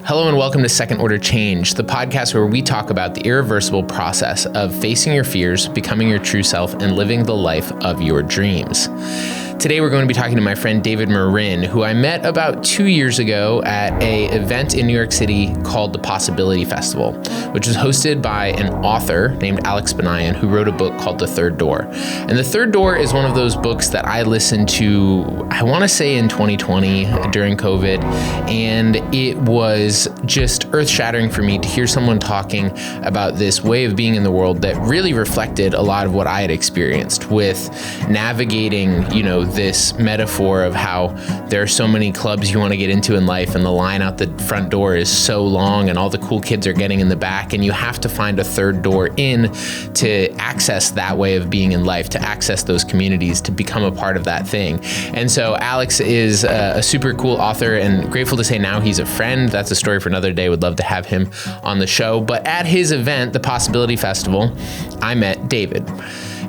Hello and welcome to Second Order Change, the podcast where we talk about the irreversible process of facing your fears, becoming your true self, and living the life of your dreams. Today we're going to be talking to my friend David Morin, who I met about 2 years ago at an event in New York City called the Possibility Festival, which was hosted by an author named Alex Banayan, who wrote a book called The Third Door. And The Third Door is one of those books that I listened to, I want to say in 2020 during COVID, and it was just earth-shattering for me to hear someone talking about this way of being in the world that really reflected a lot of what I had experienced with navigating, this metaphor of how there are so many clubs you want to get into in life and the line out the front door is so long and all the cool kids are getting in the back, and you have to find a third door in to access that way of being in life, to access those communities, to become a part of that thing. And so Alex is a super cool author, and grateful to say now he's a friend. That's a story for another day. Would love to have him on the show. But at his event, the Possibility Festival, I met David.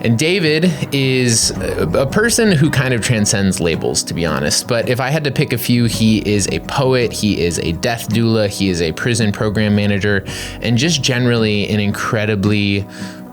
And David is a person who kind of transcends labels, to be honest. But if I had to pick a few, he is a poet, he is a death doula, he is a prison program manager, and just generally an incredibly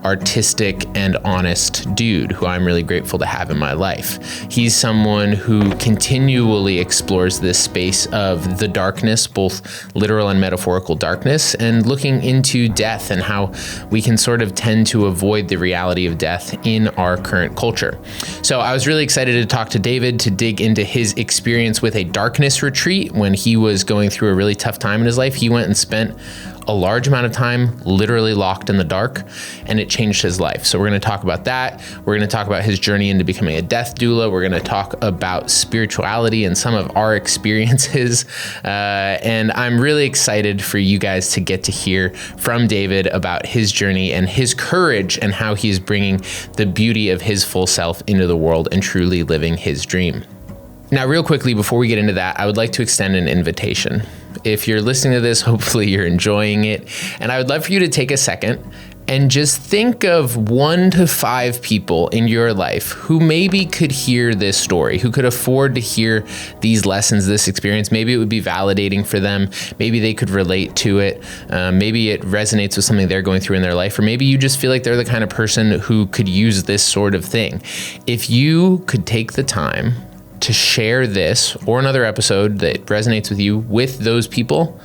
artistic and honest dude who I'm really grateful to have in my life. He's someone who continually explores this space of the darkness, both literal and metaphorical darkness, and looking into death and how we can sort of tend to avoid the reality of death in our current culture. So I was really excited to talk to David to dig into his experience with a darkness retreat when he was going through a really tough time in his life. He went and spent a large amount of time literally locked in the dark, and it changed his life. So we're going to talk about that. We're going to talk about his journey into becoming a death doula. We're going to talk about spirituality and some of our experiences. And I'm really excited for you guys to get to hear from David about his journey and his courage and how he's bringing the beauty of his full self into the world and truly living his dream. Now, real quickly, before we get into that, I would like to extend an invitation. If you're listening to this, hopefully you're enjoying it. And I would love for you to take a second and just think of 1 to 5 people in your life who maybe could hear this story, who could afford to hear these lessons, this experience. Maybe it would be validating for them. Maybe they could relate to it. Maybe it resonates with something they're going through in their life, or maybe you just feel like they're the kind of person who could use this sort of thing. If you could take the time to share this or another episode that resonates with you with those people,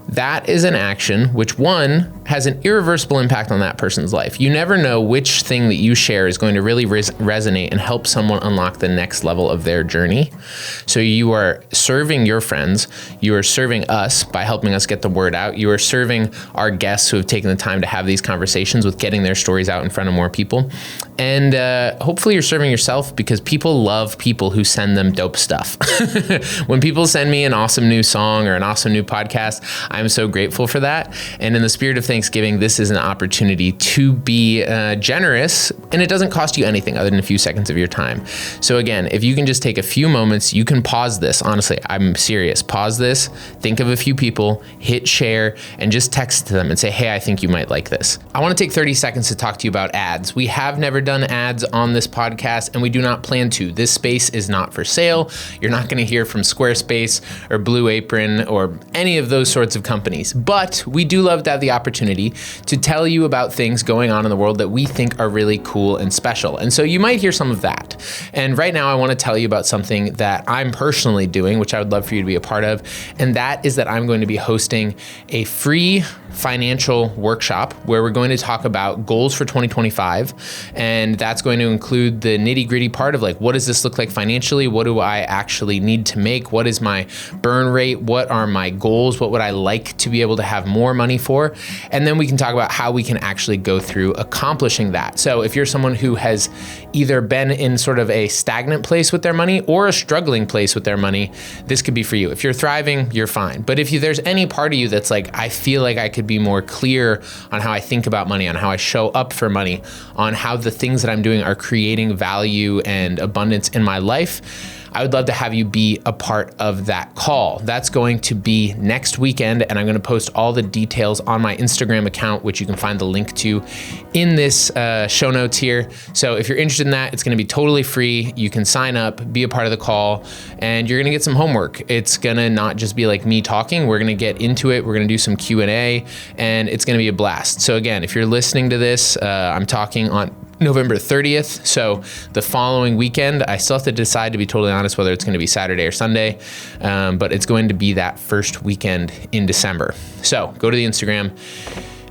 that is an action which, one, has an irreversible impact on that person's life. You never know which thing that you share is going to really resonate and help someone unlock the next level of their journey. So you are serving your friends, you are serving us by helping us get the word out, you are serving our guests who have taken the time to have these conversations with getting their stories out in front of more people. And hopefully you're serving yourself, because people love people who send them dope stuff. When people send me an awesome new song or an awesome new podcast, I'm so grateful for that. And in the spirit of Thanksgiving, this is an opportunity to be generous, and it doesn't cost you anything other than a few seconds of your time. So again, if you can just take a few moments, you can pause this. Honestly, I'm serious. Pause this, think of a few people, hit share, and just text to them and say, hey, I think you might like this. I want to take 30 seconds to talk to you about ads. We have never done ads on this podcast, and we do not plan to. This space is not for sale. You're not going to hear from Squarespace or Blue Apron or any of those sorts of companies. But we do love to have the opportunity to tell you about things going on in the world that we think are really cool and special. And so you might hear some of that. And right now I want to tell you about something that I'm personally doing, which I would love for you to be a part of. And that is that I'm going to be hosting a free financial workshop where we're going to talk about goals for 2025. And that's going to include the nitty-gritty part of like, what does this look like financially? What do I actually need to make? What is my burn rate? What are my goals? What would I like to be able to have more money for? And then we can talk about how we can actually go through accomplishing that. So if you're someone who has either been in sort of a stagnant place with their money or a struggling place with their money, this could be for you. If you're thriving, you're fine. But if there's any part of you that's like, I feel like I could be more clear on how I think about money, on how I show up for money, on how the things that I'm doing are creating value and abundance in my life, I would love to have you be a part of that call. That's going to be next weekend, and I'm going to post all the details on my Instagram account, which you can find the link to in this show notes here. So if you're interested in that, it's going to be totally free. You can sign up, be a part of the call, and you're going to get some homework. It's going to not just be like me talking. We're going to get into it. We're going to do some Q&A, and it's going to be a blast. So again, if you're listening to this, I'm talking on November 30th. So the following weekend, I still have to decide, to be totally honest, whether it's going to be Saturday or Sunday, but it's going to be that first weekend in December. So go to the Instagram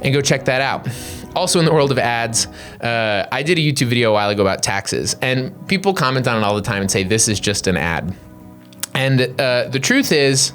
and go check that out. Also in the world of ads, I did a YouTube video a while ago about taxes, and people comment on it all the time and say, this is just an ad. And the truth is,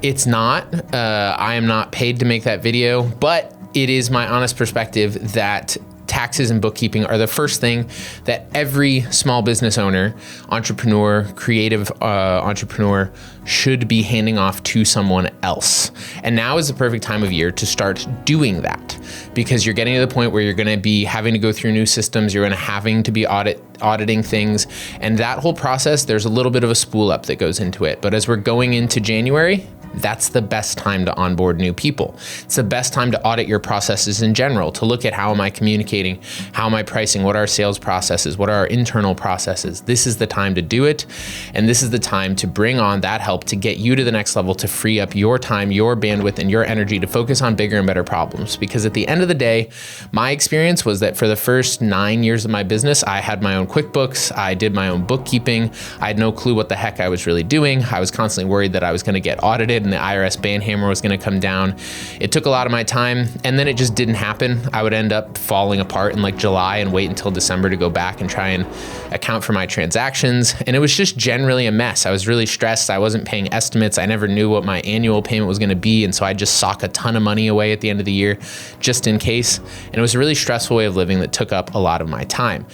it's not. I am not paid to make that video, but it is my honest perspective that taxes and bookkeeping are the first thing that every small business owner, entrepreneur, creative entrepreneur should be handing off to someone else. And now is the perfect time of year to start doing that, because you're getting to the point where you're going to be having to go through new systems. You're going to having to be auditing things. And that whole process, there's a little bit of a spool up that goes into it. But as we're going into January, that's the best time to onboard new people. It's the best time to audit your processes in general, to look at how am I communicating, how am I pricing, what are our sales processes, what are our internal processes. This is the time to do it. And this is the time to bring on that help to get you to the next level, to free up your time, your bandwidth, and your energy to focus on bigger and better problems. Because at the end of the day, my experience was that for the first 9 years of my business, I had my own QuickBooks, I did my own bookkeeping, I had no clue what the heck I was really doing. I was constantly worried that I was going to get audited and the IRS banhammer was going to come down. It took a lot of my time, and then it just didn't happen. I would end up falling apart in like July and wait until December to go back and try and account for my transactions. And it was just generally a mess. I was really stressed. I wasn't paying estimates. I never knew what my annual payment was going to be. And so I just sock a ton of money away at the end of the year just in case. And it was a really stressful way of living that took up a lot of my time.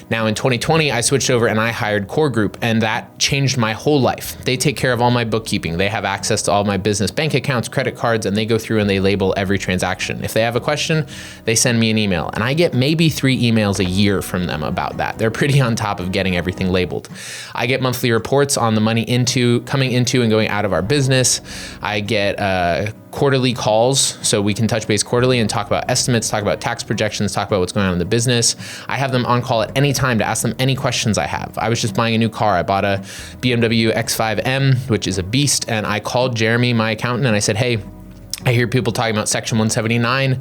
Now in 2020, I switched over and I hired Core Group, and that changed my whole life. They take care of all my bookkeeping. They have access to all my business bank accounts, credit cards, and they go through and they label every transaction. If they have a question, they send me an email, and I get maybe 3 emails a year from them about that. They're pretty on top of getting everything labeled. I get monthly reports on the money coming into and going out of our business. I get quarterly calls, so we can touch base quarterly and talk about estimates, talk about tax projections, talk about what's going on in the business. I have them on call at any time to ask them any questions I have. I was just buying a new car. I bought a BMW X5M, which is a beast, and I called Jeremy, my accountant, and I said, hey, I hear people talking about Section 179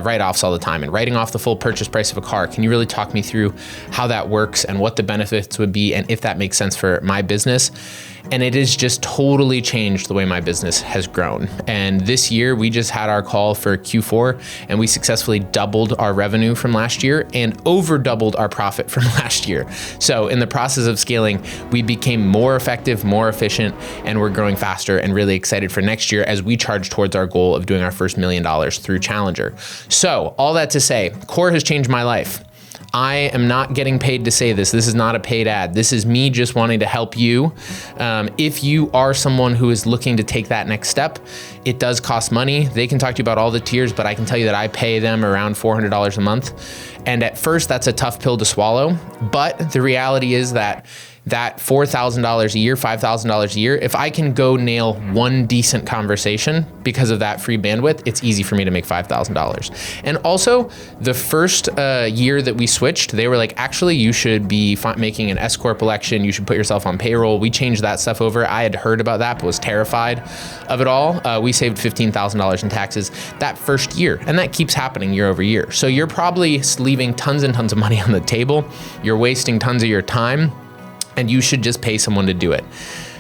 write-offs all the time and writing off the full purchase price of a car. Can you really talk me through how that works and what the benefits would be and if that makes sense for my business? And it has just totally changed the way my business has grown. And this year, we just had our call for Q4, and we successfully doubled our revenue from last year and over doubled our profit from last year. So in the process of scaling, we became more effective, more efficient, and we're growing faster and really excited for next year as we charge towards our goal of doing our first $1 million through Challenger. So all that to say, Core has changed my life. I am not getting paid to say this. This is not a paid ad. This is me just wanting to help you. If you are someone who is looking to take that next step, it does cost money. They can talk to you about all the tiers, but I can tell you that I pay them around $400 a month. And at first, that's a tough pill to swallow. But the reality is that $4,000 a year, $5,000 a year, if I can go nail one decent conversation because of that free bandwidth, it's easy for me to make $5,000. And also, the first year that we switched, they were like, actually, you should be making an S-Corp election. You should put yourself on payroll. We changed that stuff over. I had heard about that, but was terrified of it all. We saved $15,000 in taxes that first year, and that keeps happening year over year. So you're probably leaving tons and tons of money on the table. You're wasting tons of your time, and you should just pay someone to do it.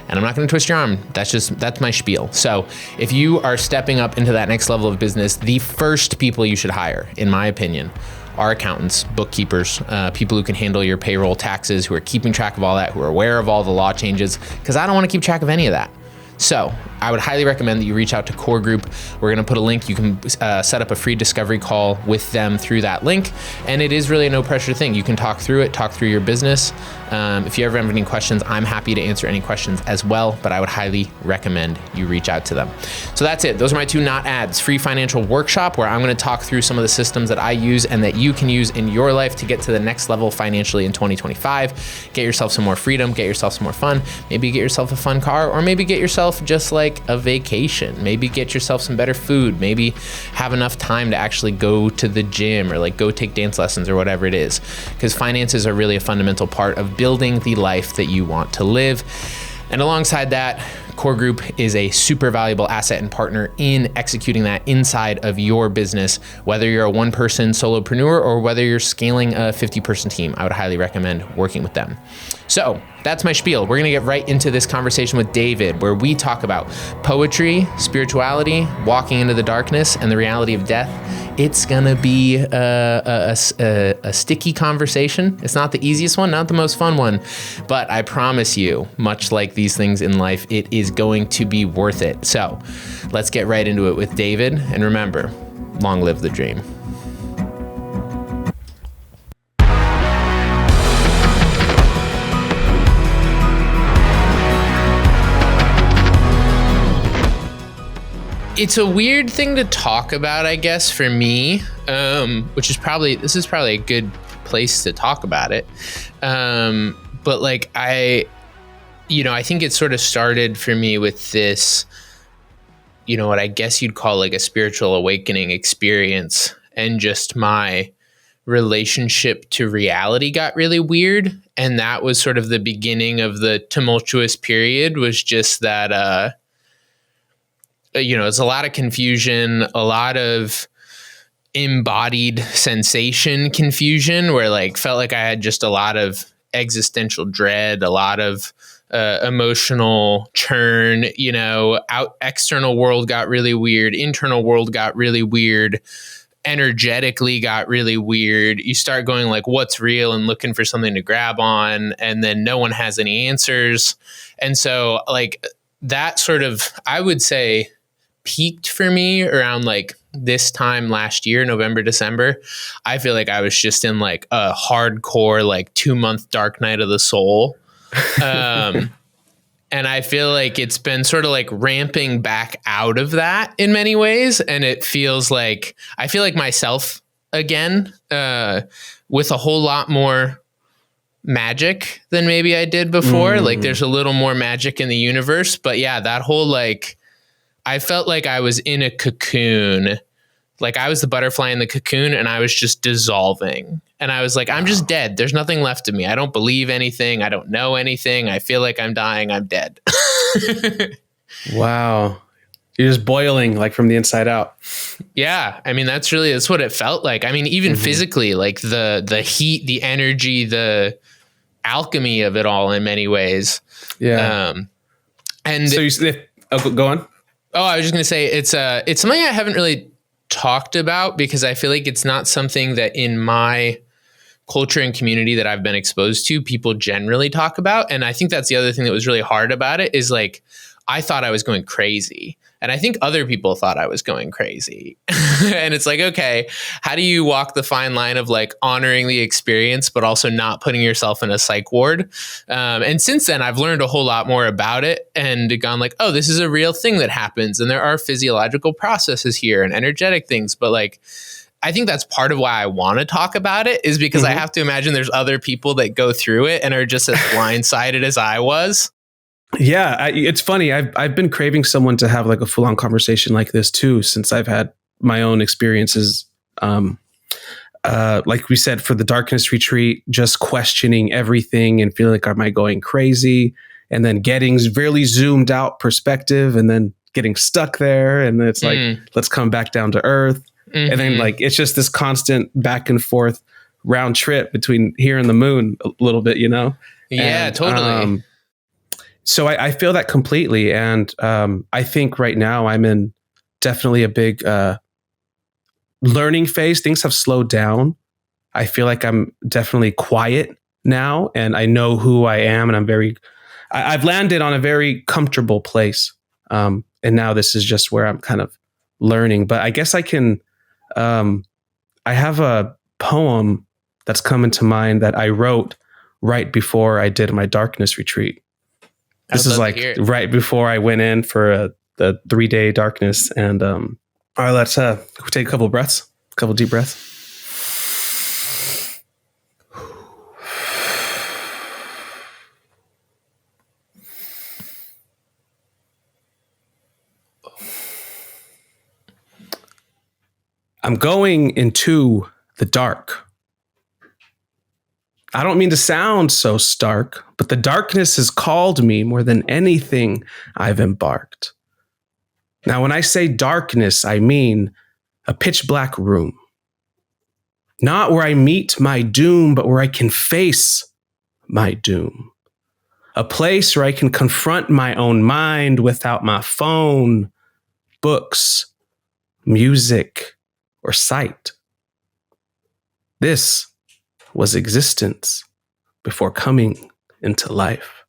And I'm not going to twist your arm. That's my spiel. So if you are stepping up into that next level of business, the first people you should hire, in my opinion, are accountants, bookkeepers, people who can handle your payroll, taxes, who are keeping track of all that, who are aware of all the law changes, because I don't want to keep track of any of that. So I would highly recommend that you reach out to Core Group. We're going to put a link. You can set up a free discovery call with them through that link. And it is really a no pressure thing. You can talk through it, talk through your business. If you ever have any questions, I'm happy to answer any questions as well, but I would highly recommend you reach out to them. So that's it. Those are my 2 not ads. Free financial workshop where I'm going to talk through some of the systems that I use and that you can use in your life to get to the next level financially in 2025. Get yourself some more freedom, get yourself some more fun, maybe get yourself a fun car, or maybe get yourself just like a vacation. Maybe get yourself some better food, maybe have enough time to actually go to the gym or like go take dance lessons or whatever it is. Because finances are really a fundamental part of building the life that you want to live. And alongside that, Core Group is a super valuable asset and partner in executing that inside of your business, whether you're a one-person solopreneur or whether you're scaling a 50-person team. I would highly recommend working with them. So that's my spiel. We're going to get right into this conversation with David, where we talk about poetry, spirituality, walking into the darkness, and the reality of death. It's going to be a sticky conversation. It's not the easiest one, not the most fun one, but I promise you, much like these things in life, it is going to be worth it. So let's get right into it with David. And remember, long live the dream. It's a weird thing to talk about, I guess, for me, this is probably a good place to talk about it. But like I think it sort of started for me with this, what I guess you'd call like a spiritual awakening experience, and just my relationship to reality got really weird. And that was sort of the beginning of the tumultuous period, was just that, it's a lot of confusion, a lot of embodied sensation confusion, where like felt like I had just a lot of existential dread, a lot of emotional churn, external world got really weird, internal world got really weird, energetically got really weird. You start going like, what's real, and looking for something to grab on, and then no one has any answers. And so like that sort of, I would say, peaked for me around like this time last year, November, December. I feel like I was just in like a hardcore, like 2-month dark night of the soul. And I feel like it's been sort of like ramping back out of that in many ways. And it feels like, I feel like myself again, with a whole lot more magic than maybe I did before. Like there's a little more magic in the universe, but yeah, that whole like, I felt like I was in a cocoon, like I was the butterfly in the cocoon, and I was just dissolving. And I was like, I'm just dead. There's nothing left of me. I don't believe anything. I don't know anything. I feel like I'm dying. I'm dead. Wow. You're just boiling like from the inside out. Yeah. I mean, that's what it felt like. I mean, even physically, like the heat, the energy, the alchemy of it all in many ways. Yeah. And so go on. Oh, I was just going to say it's something I haven't really talked about, because I feel like it's not something that in my culture and community that I've been exposed to, people generally talk about. And I think that's the other thing that was really hard about it, is like, I thought I was going crazy. And I think other people thought I was going crazy. And it's like, okay, how do you walk the fine line of like honoring the experience, but also not putting yourself in a psych ward? And since then, I've learned a whole lot more about it and gone like, oh, this is a real thing that happens. And there are physiological processes here and energetic things. But like, I think that's part of why I want to talk about it, is because I have to imagine there's other people that go through it and are just as blindsided as I was. Yeah, it's funny. I've been craving someone to have like a full on conversation like this too, since I've had my own experiences. Like we said, for the darkness retreat, just questioning everything and feeling like, am I going crazy? And then getting really zoomed out perspective, and then getting stuck there. And then it's like, let's come back down to earth. And then like, it's just this constant back and forth round trip between here and the moon a little bit, Yeah, and, totally. So I feel that completely. And I think right now I'm in definitely a big learning phase. Things have slowed down. I feel like I'm definitely quiet now, and I know who I am, and I've landed on a very comfortable place. And now this is just where I'm kind of learning. But I guess I can, I have a poem that's come into mind that I wrote right before I did my darkness retreat. This is like right before I went in for the 3-day darkness. And all right, let's take a couple breaths, a couple deep breaths. I'm going into the dark. I don't mean to sound so stark, but the darkness has called me more than anything I've embarked. Now, when I say darkness, I mean a pitch black room. Not where I meet my doom, but where I can face my doom. A place where I can confront my own mind without my phone, books, music, or sight. This was existence before coming into life.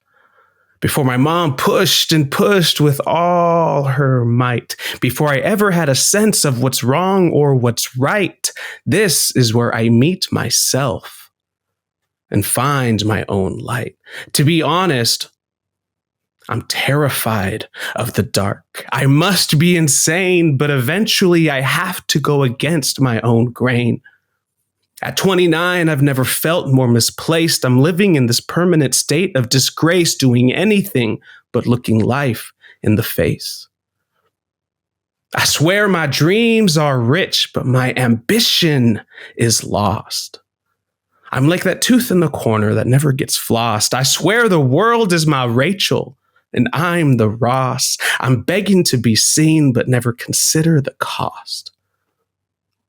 Before my mom pushed and pushed with all her might. Before I ever had a sense of what's wrong or what's right. This is where I meet myself and find my own light. To be honest, I'm terrified of the dark. I must be insane, but eventually I have to go against my own grain. At 29, I've never felt more misplaced. I'm living in this permanent state of disgrace, doing anything but looking life in the face. I swear my dreams are rich, but my ambition is lost. I'm like that tooth in the corner that never gets flossed. I swear the world is my Rachel, and I'm the Ross. I'm begging to be seen, but never consider the cost.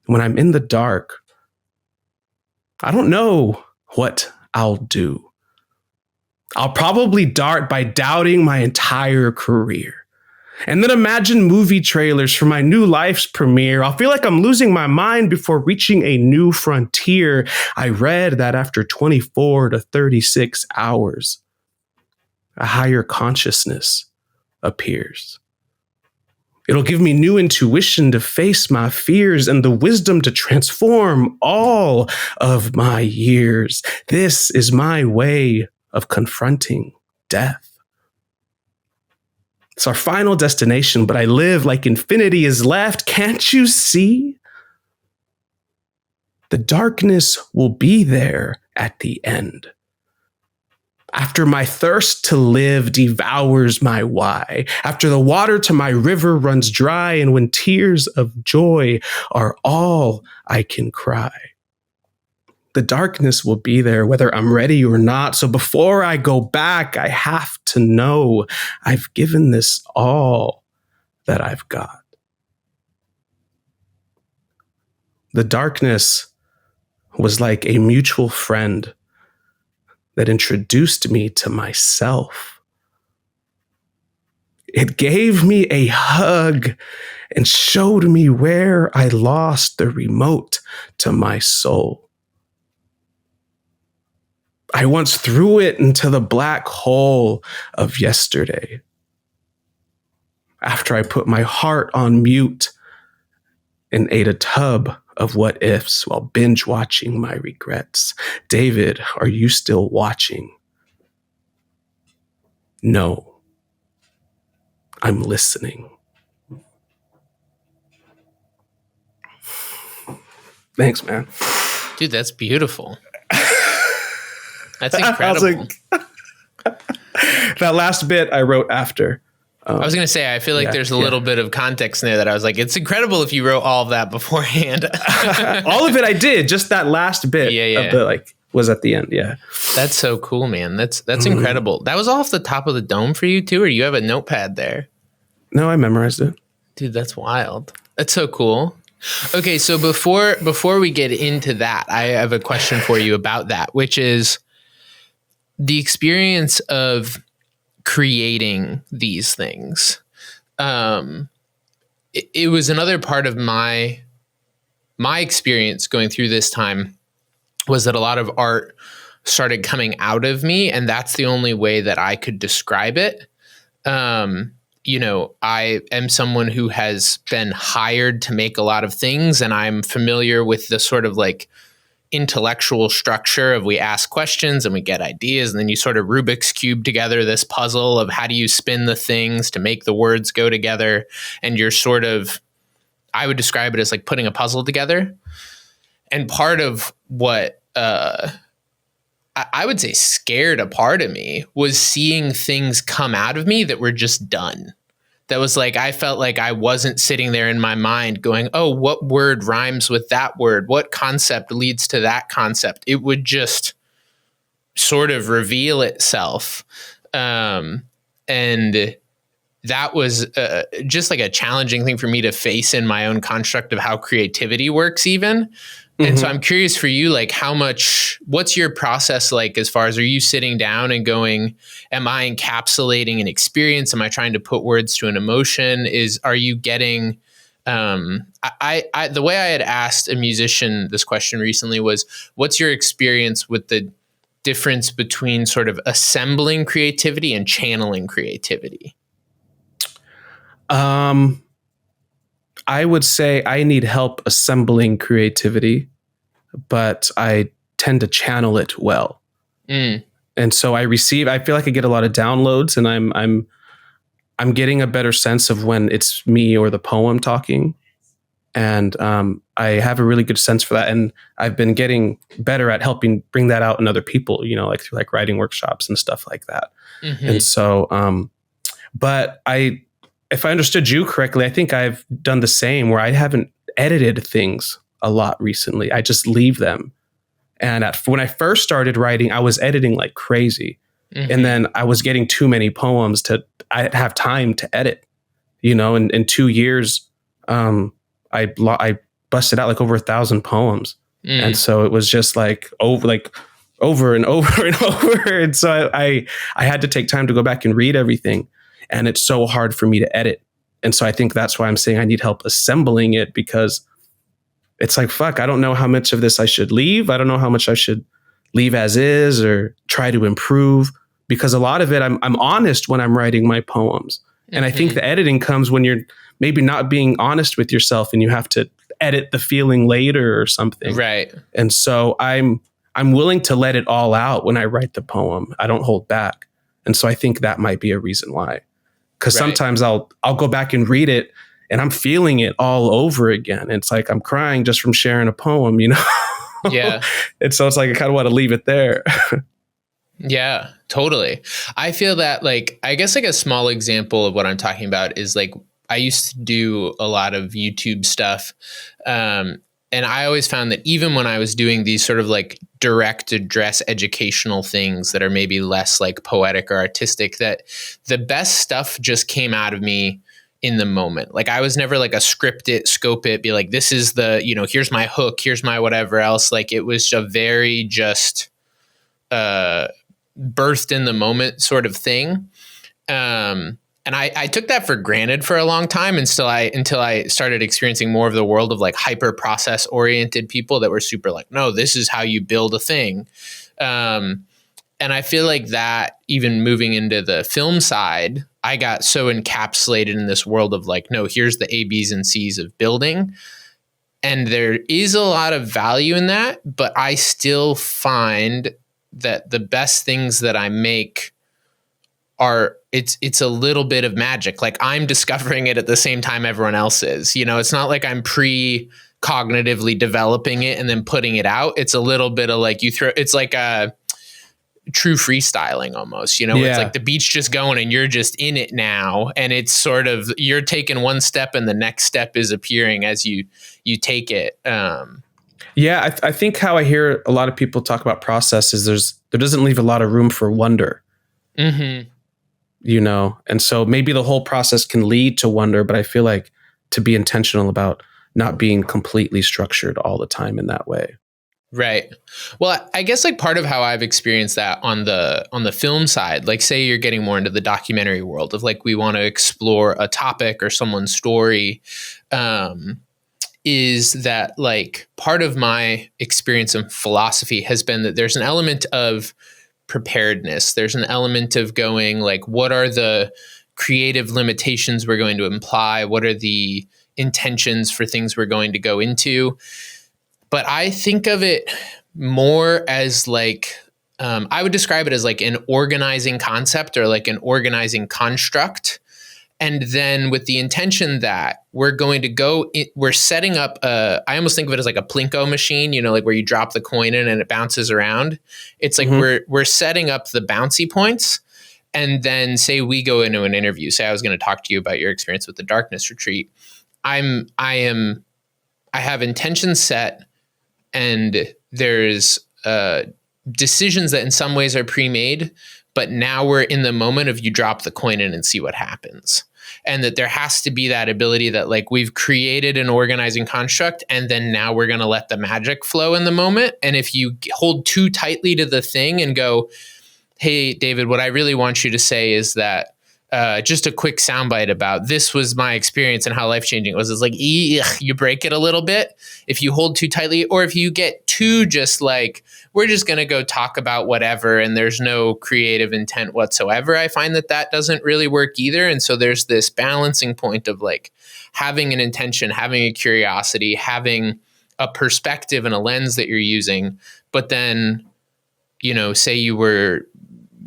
When I'm in the dark, I don't know what I'll do. I'll probably dart by doubting my entire career. And then imagine movie trailers for my new life's premiere. I'll feel like I'm losing my mind before reaching a new frontier. I read that after 24 to 36 hours, a higher consciousness appears. It'll give me new intuition to face my fears and the wisdom to transform all of my years. This is my way of confronting death. It's our final destination, but I live like infinity is left. Can't you see? The darkness will be there at the end. After my thirst to live devours my why, after the water to my river runs dry, and when tears of joy are all I can cry. The darkness will be there whether I'm ready or not. So before I go back, I have to know I've given this all that I've got. The darkness was like a mutual friend that introduced me to myself. It gave me a hug and showed me where I lost the remote to my soul. I once threw it into the black hole of yesterday. After I put my heart on mute and ate a tub of what ifs while binge watching my regrets. David, are you still watching? No, I'm listening. Thanks, man. Dude, that's beautiful. That's incredible. That last bit I wrote after. I was going to say, I feel like there's a little bit of context in there that I was like, it's incredible if you wrote all of that beforehand. All of it I did, just that last bit of the, was at the end. Yeah. That's so cool, man. That's incredible. That was off the top of the dome for you too, or you have a notepad there? No, I memorized it. Dude, that's wild. That's so cool. Okay, so before we get into that, I have a question for you about that, which is the experience of creating these things. It was another part of my experience going through this time was that a lot of art started coming out of me, and that's the only way that I could describe it. I am someone who has been hired to make a lot of things, and I'm familiar with the sort of like intellectual structure of we ask questions and we get ideas, and then you sort of Rubik's Cube together this puzzle of how do you spin the things to make the words go together. And you're sort of, I would describe it as like putting a puzzle together. And part of what I would say scared a part of me was seeing things come out of me that were just done. That was like, I felt like I wasn't sitting there in my mind going, oh, what word rhymes with that word? What concept leads to that concept? It would just sort of reveal itself. And that was just like a challenging thing for me to face in my own construct of how creativity works even. And so I'm curious for you, like what's your process like as far as, are you sitting down and going, am I encapsulating an experience? Am I trying to put words to an emotion? Are you getting, the way I had asked a musician this question recently was, what's your experience with the difference between sort of assembling creativity and channeling creativity? I would say I need help assembling creativity, but I tend to channel it well. And so I feel like I get a lot of downloads, and I'm getting a better sense of when it's me or the poem talking. And I have a really good sense for that. And I've been getting better at helping bring that out in other people, like through like writing workshops and stuff like that. And so, but if I understood you correctly, I think I've done the same, where I haven't edited things a lot recently. I just leave them. And when I first started writing, I was editing like crazy. And then I was getting too many poems I have time to edit, in 2 years, I busted out like over 1,000 poems. And so it was just like over and over and over. And so I had to take time to go back and read everything. And it's so hard for me to edit. And so I think that's why I'm saying I need help assembling it, because it's like, fuck, I don't know how much of this I should leave. I don't know how much I should leave as is or try to improve, because a lot of it, I'm honest when I'm writing my poems. And I think the editing comes when you're maybe not being honest with yourself and you have to edit the feeling later or something. Right. And so I'm willing to let it all out when I write the poem. I don't hold back. And so I think that might be a reason why. Because sometimes I'll go back and read it and I'm feeling it all over again. It's like I'm crying just from sharing a poem, Yeah. And so it's like I kind of want to leave it there. Yeah, totally. I feel that I guess a small example of what I'm talking about is I used to do a lot of YouTube stuff. And I always found that even when I was doing these sort of direct address educational things that are maybe less poetic or artistic, that the best stuff just came out of me in the moment. I was never a script it, scope it, be like, this is the, here's my hook, here's my whatever else. It was a very just birthed in the moment sort of thing. And I took that for granted for a long time until I started experiencing more of the world of hyper process oriented people that were super no, this is how you build a thing. And I feel like that even moving into the film side, I got so encapsulated in this world of no, here's the A, B's, and C's of building. And there is a lot of value in that, but I still find that the best things that I make are it's a little bit of magic. I'm discovering it at the same time everyone else is. It's not like I'm pre-cognitively developing it and then putting it out. It's a little bit of it's like a true freestyling almost. It's like the beat's just going and you're just in it now. And it's sort of you're taking one step and the next step is appearing as you take it. Yeah, I think how I hear a lot of people talk about process is there doesn't leave a lot of room for wonder. Mm-hmm. And so maybe the whole process can lead to wonder, but I feel like to be intentional about not being completely structured all the time in that way. Right. Well, I guess part of how I've experienced that on the film side, say you're getting more into the documentary world of we want to explore a topic or someone's story, is that part of my experience and philosophy has been that there's an element of preparedness. There's an element of going what are the creative limitations we're going to imply? What are the intentions for things we're going to go into? But I think of it more as like, I would describe it as like an organizing concept or like an organizing construct. And then with the intention that we're going to we're setting up I almost think of it as like a Plinko machine, like where you drop the coin in and it bounces around. It's like we're setting up the bouncy points. And then say we go into an interview, say I was going to talk to you about your experience with the darkness retreat. I have intentions set, and there's decisions that in some ways are pre-made, but now we're in the moment of you drop the coin in and see what happens. And that there has to be that ability that like we've created an organizing construct, and then now we're going to let the magic flow in the moment. And if you hold too tightly to the thing and go, hey, David, what I really want you to say is that just a quick soundbite about this was my experience and how life-changing it was. It's like, you break it a little bit if you hold too tightly, or if you get too just like, we're just going to go talk about whatever and there's no creative intent whatsoever. I find that doesn't really work either. And so there's this balancing point of like having an intention, having a curiosity, having a perspective and a lens that you're using. But then, say you were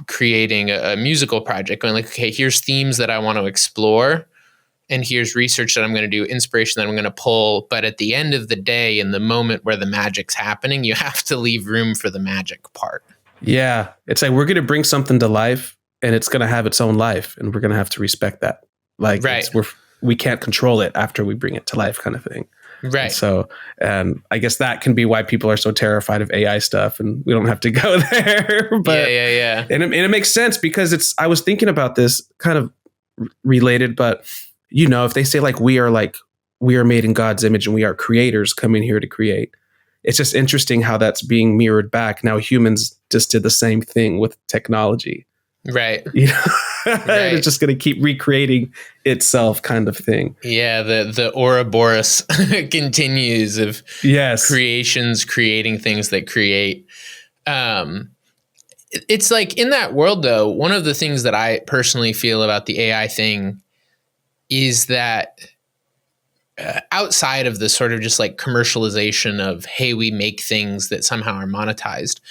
creating a musical project, going like, okay, here's themes that I want to explore, and here's research that I'm going to do, inspiration that I'm going to pull. But at the end of the day, in the moment where the magic's happening, you have to leave room for the magic part. Yeah. It's like, we're going to bring something to life, and it's going to have its own life, and we're going to have to respect that. Like, right. We can't control it after we bring it to life, kind of thing. Right. And so, I guess that can be why people are so terrified of AI stuff, and we don't have to go there. But yeah. And it makes sense, because I was thinking about this kind of related, but if they say like we are made in God's image and we are creators coming here to create, it's just interesting how that's being mirrored back. Now humans just did the same thing with technology. Right. Right. It's just going to keep recreating itself, kind of thing. Yeah, the Ouroboros continues of creations creating things that create. It's like in that world, though, one of the things that I personally feel about the AI thing is that outside of the sort of just like commercialization of, hey, we make things that somehow are monetized,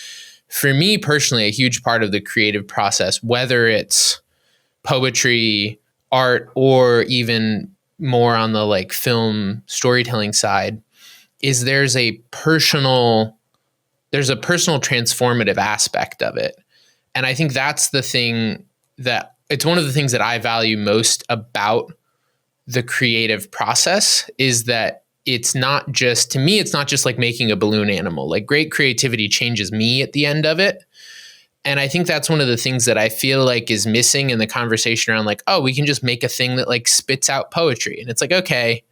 for me personally, a huge part of the creative process, whether it's poetry, art, or even more on the like film storytelling side, is there's a personal transformative aspect of it. And I think that's the thing that it's one of the things that I value most about the creative process, is that it's not just like making a balloon animal. Like, great creativity changes me at the end of it. And I think that's one of the things that I feel like is missing in the conversation around like, oh, we can just make a thing that like spits out poetry. And it's like, okay,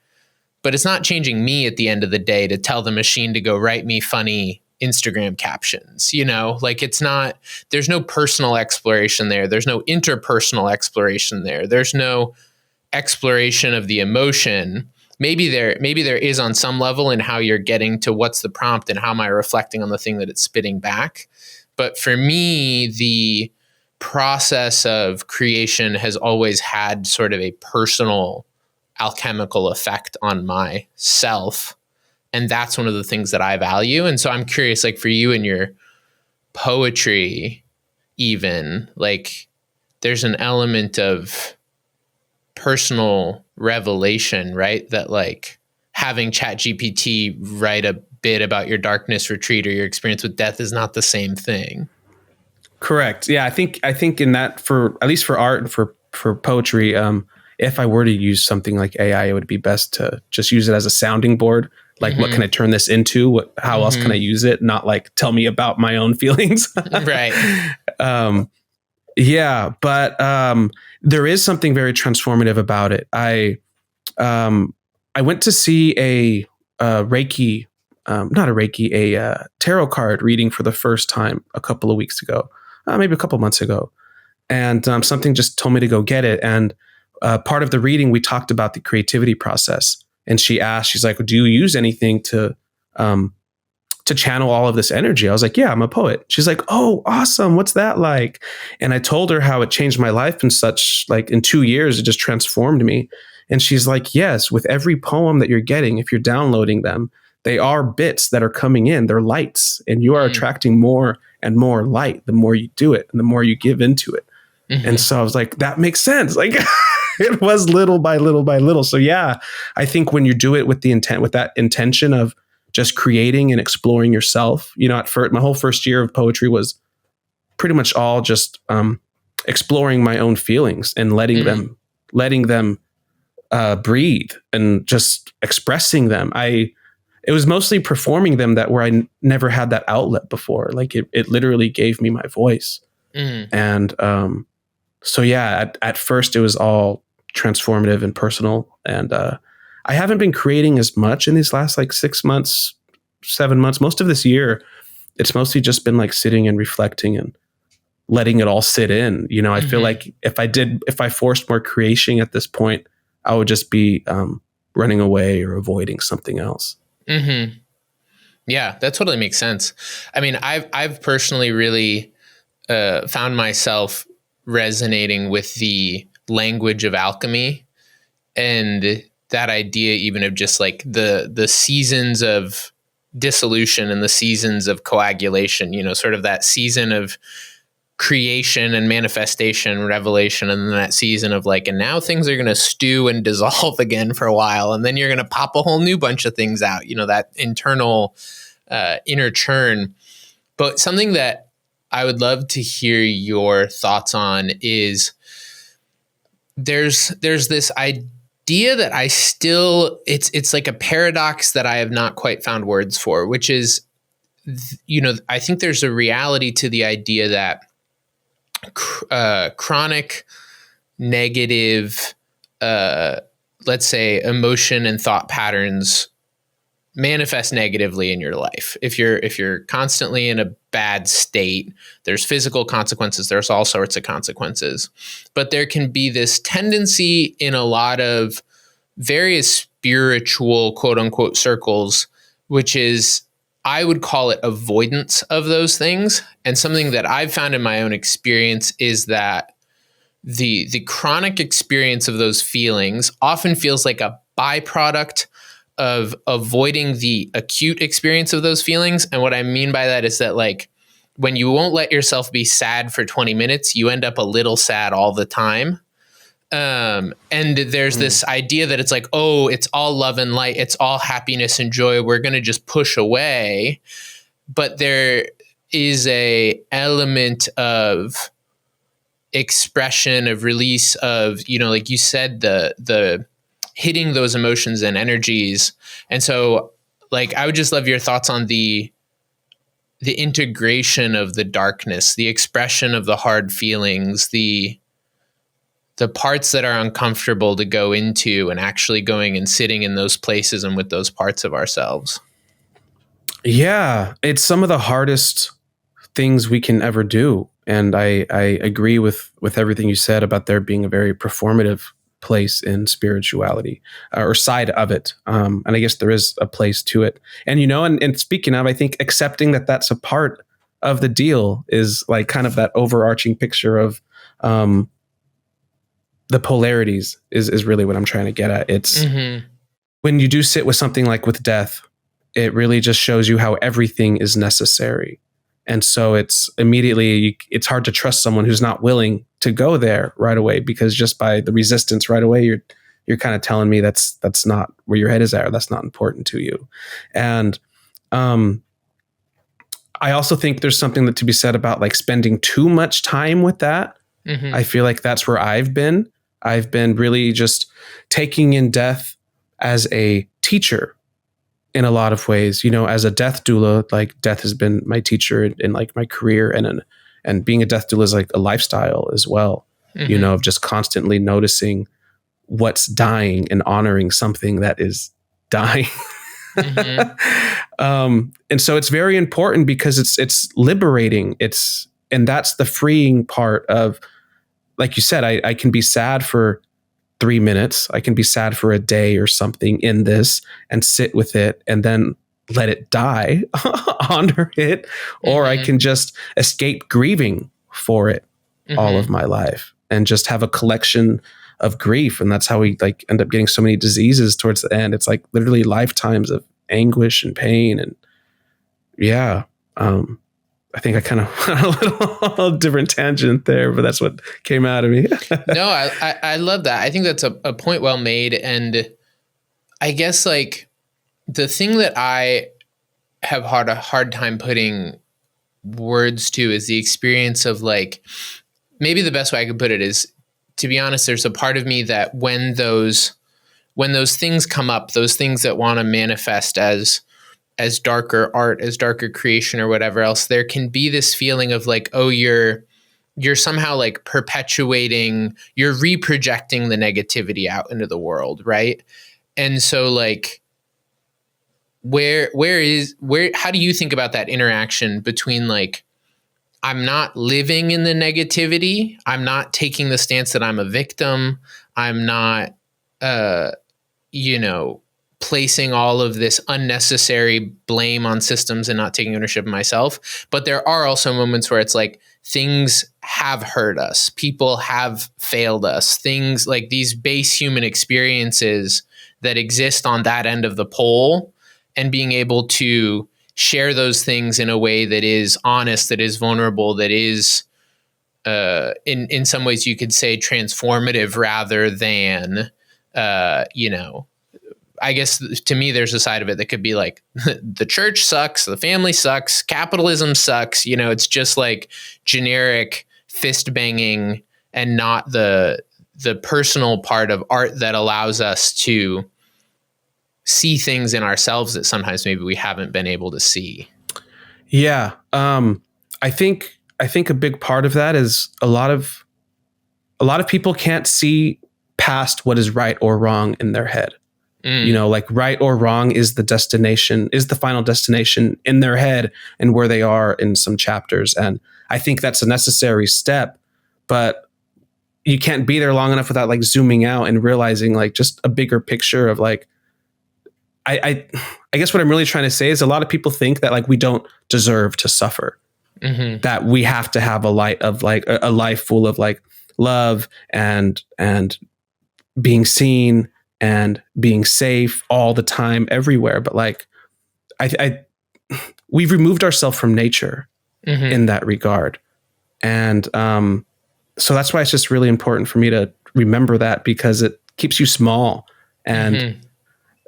but it's not changing me at the end of the day to tell the machine to go write me funny Instagram captions, like it's not, there's no personal exploration there. There's no interpersonal exploration there. There's no exploration of the emotion. Maybe there is on some level in how you're getting to what's the prompt and how am I reflecting on the thing that it's spitting back. But for me, the process of creation has always had sort of a personal alchemical effect on myself. And that's one of the things that I value. And so I'm curious, like for you and your poetry, even, like there's an element of personal revelation, right? That like having ChatGPT write a bit about your darkness retreat or your experience with death is not the same thing. Correct. Yeah, I think in that, for at least for art and for poetry, if I were to use something like AI, it would be best to just use it as a sounding board. Like, what can I turn this into? How else can I use it? Not like tell me about my own feelings. Right. Yeah, but there is something very transformative about it. I went to see a Reiki, not a Reiki, a tarot card reading for the first time a couple of weeks ago, maybe a couple months ago. And something just told me to go get it. And part of the reading, we talked about the creativity process. And she asked, she's like, do you use anything to to channel all of this energy. I was like, yeah, I'm a poet. She's like, oh, awesome. What's that like? And I told her how it changed my life in in 2 years, it just transformed me. And she's like, yes, with every poem that you're getting, if you're downloading them, they are bits that are coming in. They're lights, and you are attracting more and more light the more you do it and the more you give into it. And so I was like, that makes sense. Like it was little by little by little. So yeah, I think when you do it with that intention of just creating and exploring yourself, at first, my whole first year of poetry was pretty much all just exploring my own feelings and letting them breathe and just expressing them. It was mostly performing them where I never had that outlet before. Like it literally gave me my voice. And so yeah, at first it was all transformative and personal. And I haven't been creating as much in these last 6 months, 7 months. Most of this year, it's mostly just been sitting and reflecting and letting it all sit in. I feel like if I forced more creation at this point, I would just be running away or avoiding something else. Yeah, that totally makes sense. I mean, I've personally really found myself resonating with the language of alchemy, and that idea even of just the seasons of dissolution and the seasons of coagulation, sort of that season of creation and manifestation, revelation, and then that season of and now things are going to stew and dissolve again for a while, and then you're going to pop a whole new bunch of things out, that internal inner churn. But something that I would love to hear your thoughts on is there's this idea that I still, it's like a paradox that I have not quite found words for, which is, I think there's a reality to the idea that chronic negative, let's say, emotion and thought patterns manifest negatively in your life. If you're constantly in a bad state, there's physical consequences, there's all sorts of consequences. But there can be this tendency in a lot of various spiritual quote unquote circles, which is, I would call it avoidance of those things. And something that I've found in my own experience is that the chronic experience of those feelings often feels like a byproduct of avoiding the acute experience of those feelings. And what I mean by that is that when you won't let yourself be sad for 20 minutes, you end up a little sad all the time. And there's this idea that it's it's all love and light, it's all happiness and joy, we're going to just push away. But there is a element of expression, of release, of, like you said, the hitting those emotions and energies. And so I would just love your thoughts on the integration of the darkness, the expression of the hard feelings, the parts that are uncomfortable to go into, and actually going and sitting in those places and with those parts of ourselves. Yeah, it's some of the hardest things we can ever do. And I agree with everything you said about there being a very performative place in spirituality, or side of it. And I guess there is a place to it. And, and speaking of, I think accepting that that's a part of the deal is kind of that overarching picture of the polarities is really what I'm trying to get at. It's when you do sit with something with death, it really just shows you how everything is necessary. And so it's immediately, it's hard to trust someone who's not willing to go there right away, because just by the resistance right away, you're kind of telling me that's not where your head is at, or that's not important to you. And I also think there's something to be said about spending too much time with that. I feel like that's where I've been really just taking in death as a teacher in a lot of ways, as a death doula. Death has been my teacher in my career, and being a death doula is a lifestyle as well, of just constantly noticing what's dying and honoring something that is dying. And so it's very important because it's liberating. And that's the freeing part of, like you said, I can be sad for 3 minutes. I can be sad for a day or something in this and sit with it. And then let it die, honor it, or I can just escape grieving for it all of my life and just have a collection of grief. And that's how we like end up getting so many diseases towards the end. It's like literally lifetimes of anguish and pain. And yeah, I think I kind of went a little different tangent there, but that's what came out of me. No, I love that. I think that's a point well made. And I guess like the thing that I have had a hard time putting words to is the experience of like, maybe the best way I could put it is, to be honest, there's a part of me that when those things come up, those things that want to manifest as darker art, as darker creation or whatever else, there can be this feeling of like, oh, you're somehow like perpetuating, you're reprojecting the negativity out into the world, right? And so like, how do you think about that interaction between like, I'm not living in the negativity, I'm not taking the stance that I'm a victim, I'm not, placing all of this unnecessary blame on systems and not taking ownership of myself. But there are also moments where it's like things have hurt us, people have failed us, things like these base human experiences that exist on that end of the pole, and being able to share those things in a way that is honest, that is vulnerable, that is in some ways you could say transformative rather than, I guess to me, there's a side of it that could be like the church sucks, the family sucks, capitalism sucks. It's just like generic fist banging and not the personal part of art that allows us to see things in ourselves that sometimes maybe we haven't been able to see. Yeah. I think a big part of that is a lot of people can't see past what is right or wrong in their head. Like right or wrong is the destination, is the final destination in their head and where they are in some chapters. And I think that's a necessary step, but you can't be there long enough without like zooming out and realizing like just a bigger picture of like, I guess what I'm really trying to say is a lot of people think that like we don't deserve to suffer, that we have to have a light of like a life full of like love and being seen and being safe all the time, everywhere. But like, we've removed ourselves from nature in that regard. And so that's why it's just really important for me to remember that, because it keeps you small. And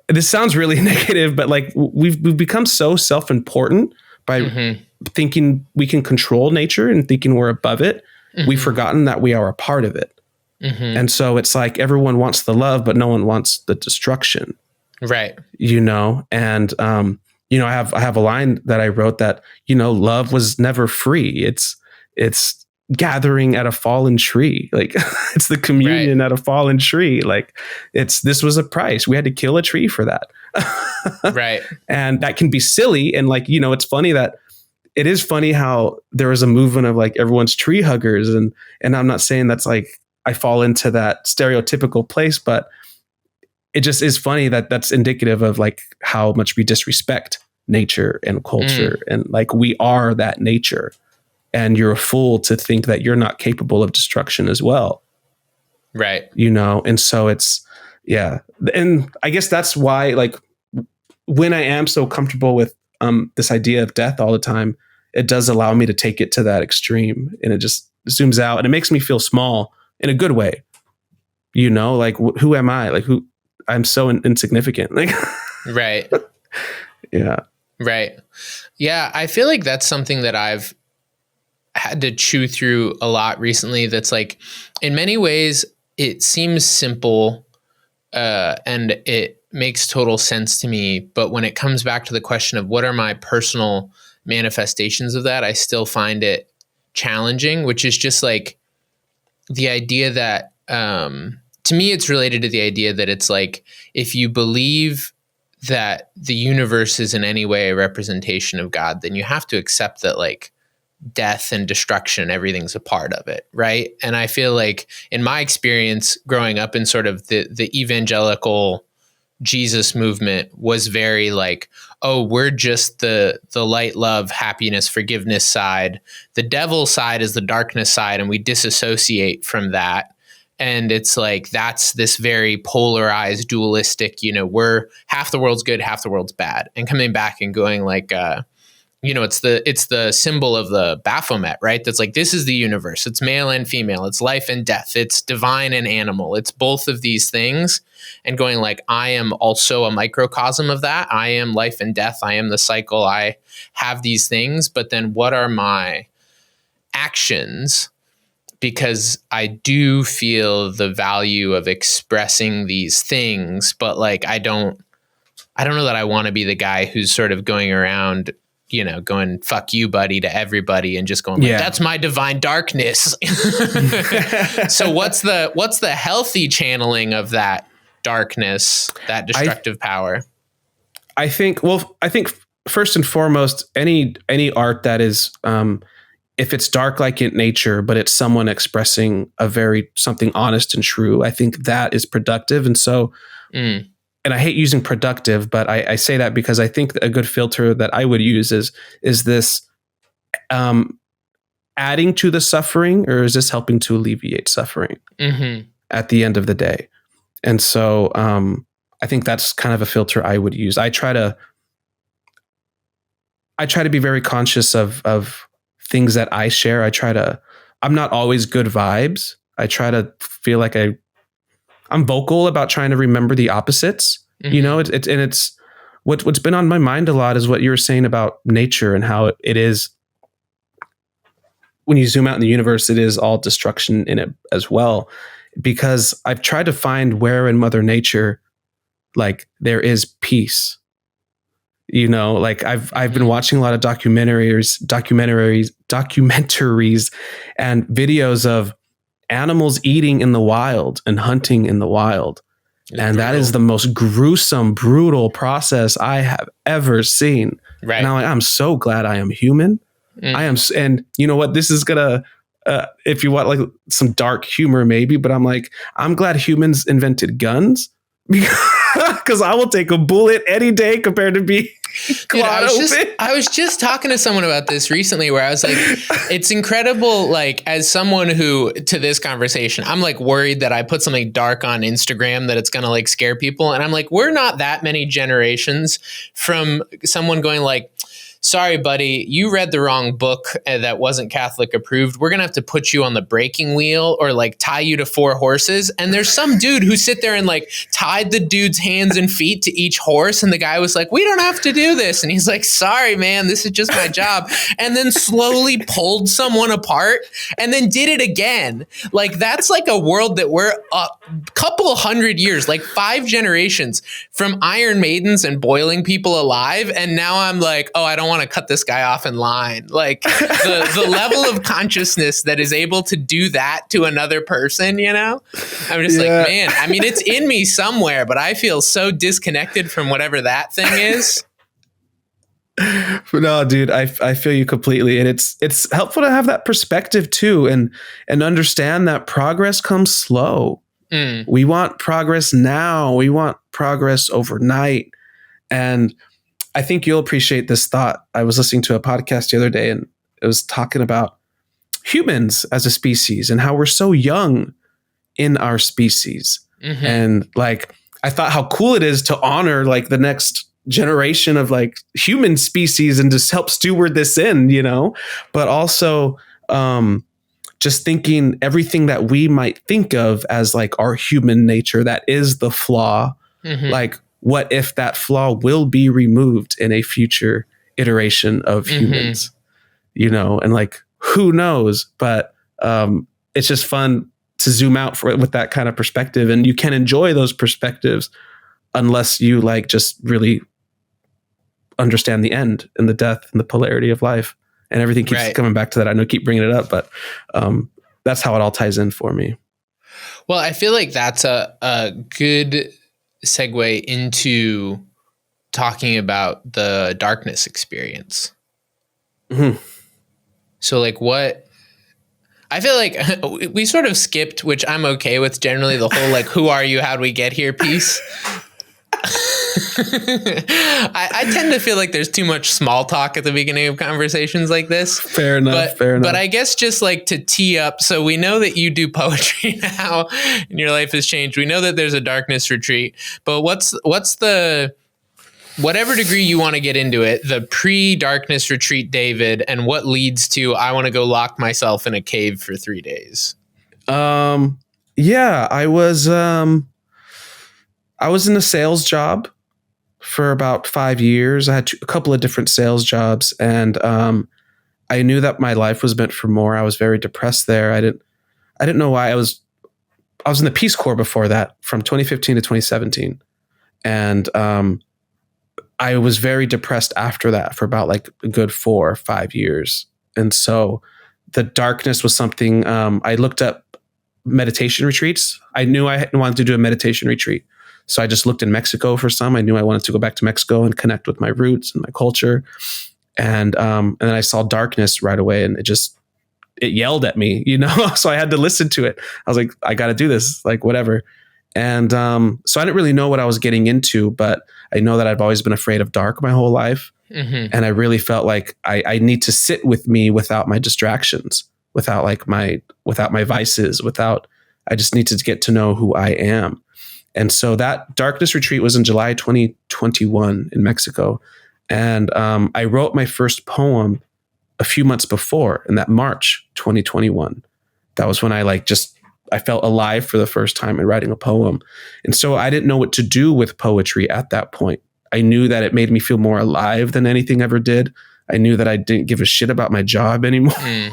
this sounds really negative, but like we've become so self-important by thinking we can control nature and thinking we're above it. We've forgotten that we are a part of it. And so it's like everyone wants the love, but no one wants the destruction. Right. And, I have a line that I wrote that, love was never free. It's gathering at a fallen tree. Like it's the communion at a fallen tree. Like this was a price. We had to kill a tree for that. Right. And that can be silly. And like, it's funny that it is funny how there is a movement of like everyone's tree huggers. And I'm not saying that's like, I fall into that stereotypical place, but it just is funny that that's indicative of like how much we disrespect nature and culture. And like, we are that nature, and you're a fool to think that you're not capable of destruction as well. Right. And so it's, yeah. And I guess that's why, like, when I am so comfortable with this idea of death all the time, it does allow me to take it to that extreme, and it just zooms out and it makes me feel small in a good way. Like who am I? Like I'm so insignificant. Like, right. Yeah. Right. Yeah. I feel like that's something that I've had to chew through a lot recently. That's like, in many ways it seems simple, and it makes total sense to me. But when it comes back to the question of what are my personal manifestations of that, I still find it challenging, which is just like the idea that, to me, it's related to the idea that it's like, if you believe that the universe is in any way a representation of God, then you have to accept that like death and destruction, everything's a part of it. Right. And I feel like in my experience growing up in sort of the evangelical Jesus movement was very like, oh, we're just the light, love, happiness, forgiveness side. The devil side is the darkness side, and we disassociate from that. And it's like, that's this very polarized, dualistic, we're half the world's good, half the world's bad. And coming back and going like, it's the symbol of the Baphomet, right? That's like, this is the universe. It's male and female. It's life and death. It's divine and animal. It's both of these things. And going like, I am also a microcosm of that. I am life and death. I am the cycle. I have these things. But then what are my actions? Because I do feel the value of expressing these things, but like, I don't know that I want to be the guy who's sort of going around, going fuck you, buddy, to everybody and just going like, that's my divine darkness. So what's the healthy channeling of that darkness, that destructive power? I think first and foremost, any art that is, if it's dark like in nature, but it's someone expressing something honest and true, I think that is productive. And so, and I hate using productive, but I say that because I think a good filter that I would use is this adding to the suffering, or is this helping to alleviate suffering at the end of the day? And so I think that's kind of a filter I would use. I try to be very conscious of things that I share. I'm not always good vibes. I try to feel like I'm vocal about trying to remember the opposites. It's what's been on my mind a lot is what you were saying about nature and how it is, when you zoom out in the universe, it is all destruction in it as well. Because I've tried to find where in Mother Nature, like, there is peace. Like I've been watching a lot of documentaries and videos of animals eating in the wild and hunting in the wild. And that is the most gruesome, brutal process I have ever seen. Right. And I'm so glad I am human. And you know what? This is gonna, if you want like some dark humor maybe, but I'm glad humans invented guns because I will take a bullet any day compared to being clawed open. I was just talking to someone about this recently where I was like, it's incredible. Like, as someone who, to this conversation, I'm like worried that I put something dark on Instagram that it's going to like scare people. And I'm like, we're not that many generations from someone going like, sorry, buddy, you read the wrong book that wasn't Catholic approved. We're going to have to put you on the breaking wheel or like tie you to 4 horses. And there's some dude who sit there and like tied the dude's hands and feet to each horse. And the guy was like, we don't have to do this. And he's like, sorry, man, this is just my job. And then slowly pulled someone apart and then did it again. Like, that's like a world that we're a couple 100 years, like 5 generations from Iron Maidens and boiling people alive. And now I'm like, oh, I don't want to cut this guy off in line. Like the level of consciousness that is able to do that to another person, I'm just like, man, I mean, it's in me somewhere, but I feel so disconnected from whatever that thing is. No, dude, I feel you completely. And it's helpful to have that perspective too, and understand that progress comes slow. We want progress now. We want progress overnight. And I think you'll appreciate this thought. I was listening to a podcast the other day, and it was talking about humans as a species and how we're so young in our species. And like, I thought how cool it is to honor like the next generation of like human species and just help steward this in, but also just thinking everything that we might think of as like our human nature, that is the flaw. Like, what if that flaw will be removed in a future iteration of humans, and like, who knows? But it's just fun to zoom out with that kind of perspective. And you can enjoy those perspectives unless you like just really understand the end and the death and the polarity of life. And everything keeps coming back to that. I know I keep bringing it up, but that's how it all ties in for me. Well, I feel like that's a good segue into talking about the darkness experience. So like, what I feel like we sort of skipped, which I'm okay with generally, the whole like, who are you, how do we get here piece. I tend to feel like there's too much small talk at the beginning of conversations like this. Fair enough. But I guess just like to tee up, so we know that you do poetry now and your life has changed. We know that there's a darkness retreat, but what's the, whatever degree you want to get into it, the pre-darkness retreat David, and what leads to, I want to go lock myself in a cave for 3 days? Yeah, I was in a sales job for about 5 years. I had a couple of different sales jobs, and I knew that my life was meant for more. I was very depressed there. I didn't know why. I was in the Peace Corps before that, from 2015 to 2017, and I was very depressed after that for about like a good 4 or 5 years. And so the darkness was something, I looked up meditation retreats. I knew I wanted to do a meditation retreat. So I just looked in Mexico for some. I knew I wanted to go back to Mexico and connect with my roots and my culture. And then I saw darkness right away, and it yelled at me, so I had to listen to it. I was like, I got to do this, like whatever. And so I didn't really know what I was getting into, but I know that I've always been afraid of dark my whole life. Mm-hmm. And I really felt like I need to sit with me without my distractions, without my vices, I just need to get to know who I am. And so that darkness retreat was in July 2021 in Mexico. And I wrote my first poem a few months before, in that March 2021. That was when I felt alive for the first time in writing a poem. And so I didn't know what to do with poetry at that point. I knew that it made me feel more alive than anything ever did. I knew that I didn't give a shit about my job anymore, and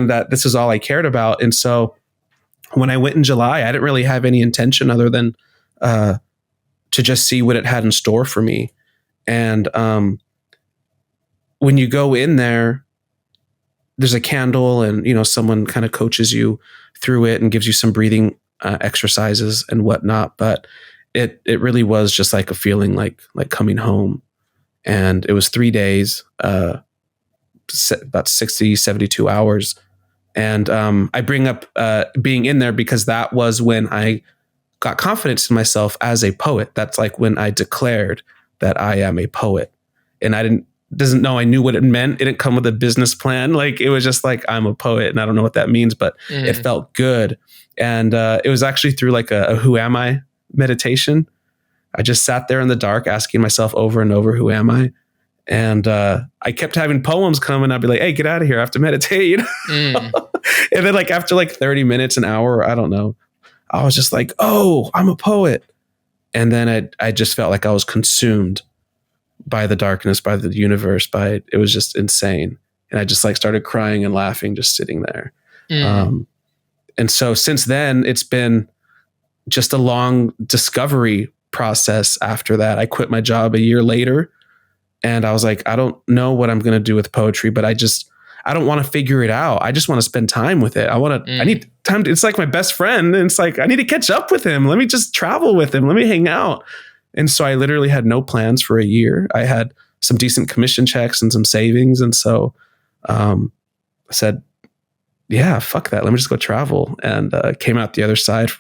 that this is all I cared about. And so when I went in July, I didn't really have any intention other than to just see what it had in store for me. And when you go in there, there's a candle, and someone kind of coaches you through it and gives you some breathing exercises and whatnot. But it really was just like a feeling like coming home. And it was 3 days, about 60, 72 hours. And I bring up being in there because that was when I got confidence in myself as a poet. That's like when I declared that I am a poet. And I doesn't know I knew what it meant. It didn't come with a business plan. Like, it was just like, I'm a poet, and I don't know what that means, but it felt good. And it was actually through like a who am I meditation. I just sat there in the dark asking myself over and over, who am I? And I kept having poems come, and I'd be like, hey, get out of here. I have to meditate. And then like after like 30 minutes, an hour, I don't know, I was just like, oh, I'm a poet. And then I just felt like I was consumed by the darkness, by the universe, it was just insane. And I just like started crying and laughing, just sitting there. And so since then, it's been just a long discovery process after that. I quit my job a year later, and I was like, I don't know what I'm going to do with poetry, but I don't want to figure it out. I just want to spend time with it. I need time. It's like my best friend. And it's like, I need to catch up with him. Let me just travel with him. Let me hang out. And so I literally had no plans for a year. I had some decent commission checks and some savings. And so I said, yeah, fuck that. Let me just go travel. And came out the other side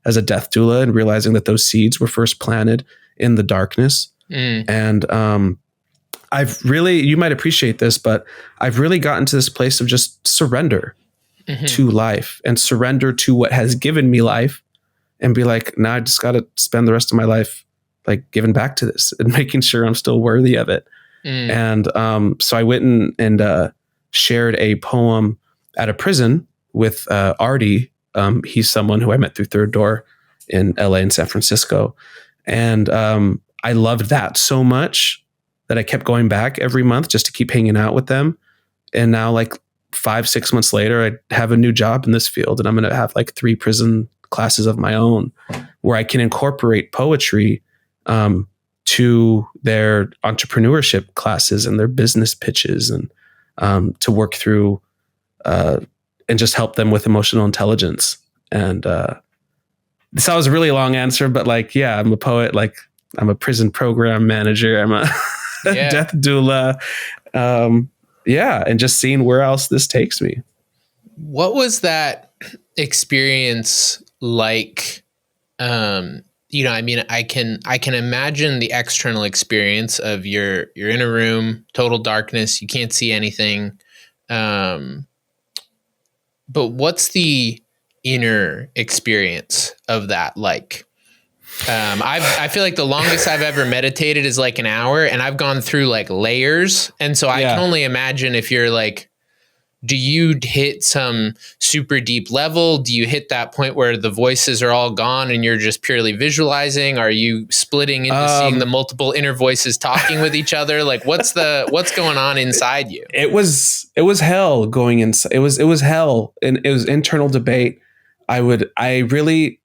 as a death doula, and realizing that those seeds were first planted in the darkness. And I've really, you might appreciate this, but I've really gotten to this place of just surrender to life, and surrender to what has given me life, and be like, now I just got to spend the rest of my life like giving back to this and making sure I'm still worthy of it. And so I went and shared a poem at a prison with Artie. He's someone who I met through Third Door in LA and San Francisco. And I loved that so much that I kept going back every month just to keep hanging out with them. And now like 5-6 months later, I have a new job in this field, and I'm going to have like 3 prison classes of my own where I can incorporate poetry to their entrepreneurship classes and their business pitches, and to work through and just help them with emotional intelligence. And this was a really long answer, but like, yeah, I'm a poet. Like, I'm a prison program manager. I'm a death doula. And just seeing where else this takes me. What was that experience like you know, I mean, I can imagine the external experience of you're in a room, total darkness, you can't see anything. But what's the inner experience of that like? I feel like the longest I've ever meditated is like an hour, and I've gone through like layers. And so I can only imagine if you're like, do you hit some super deep level? Do you hit that point where the voices are all gone and you're just purely visualizing? Are you splitting into seeing the multiple inner voices talking with each other? Like what's going on inside you? It was hell going inside. It was hell, and it was internal debate. I really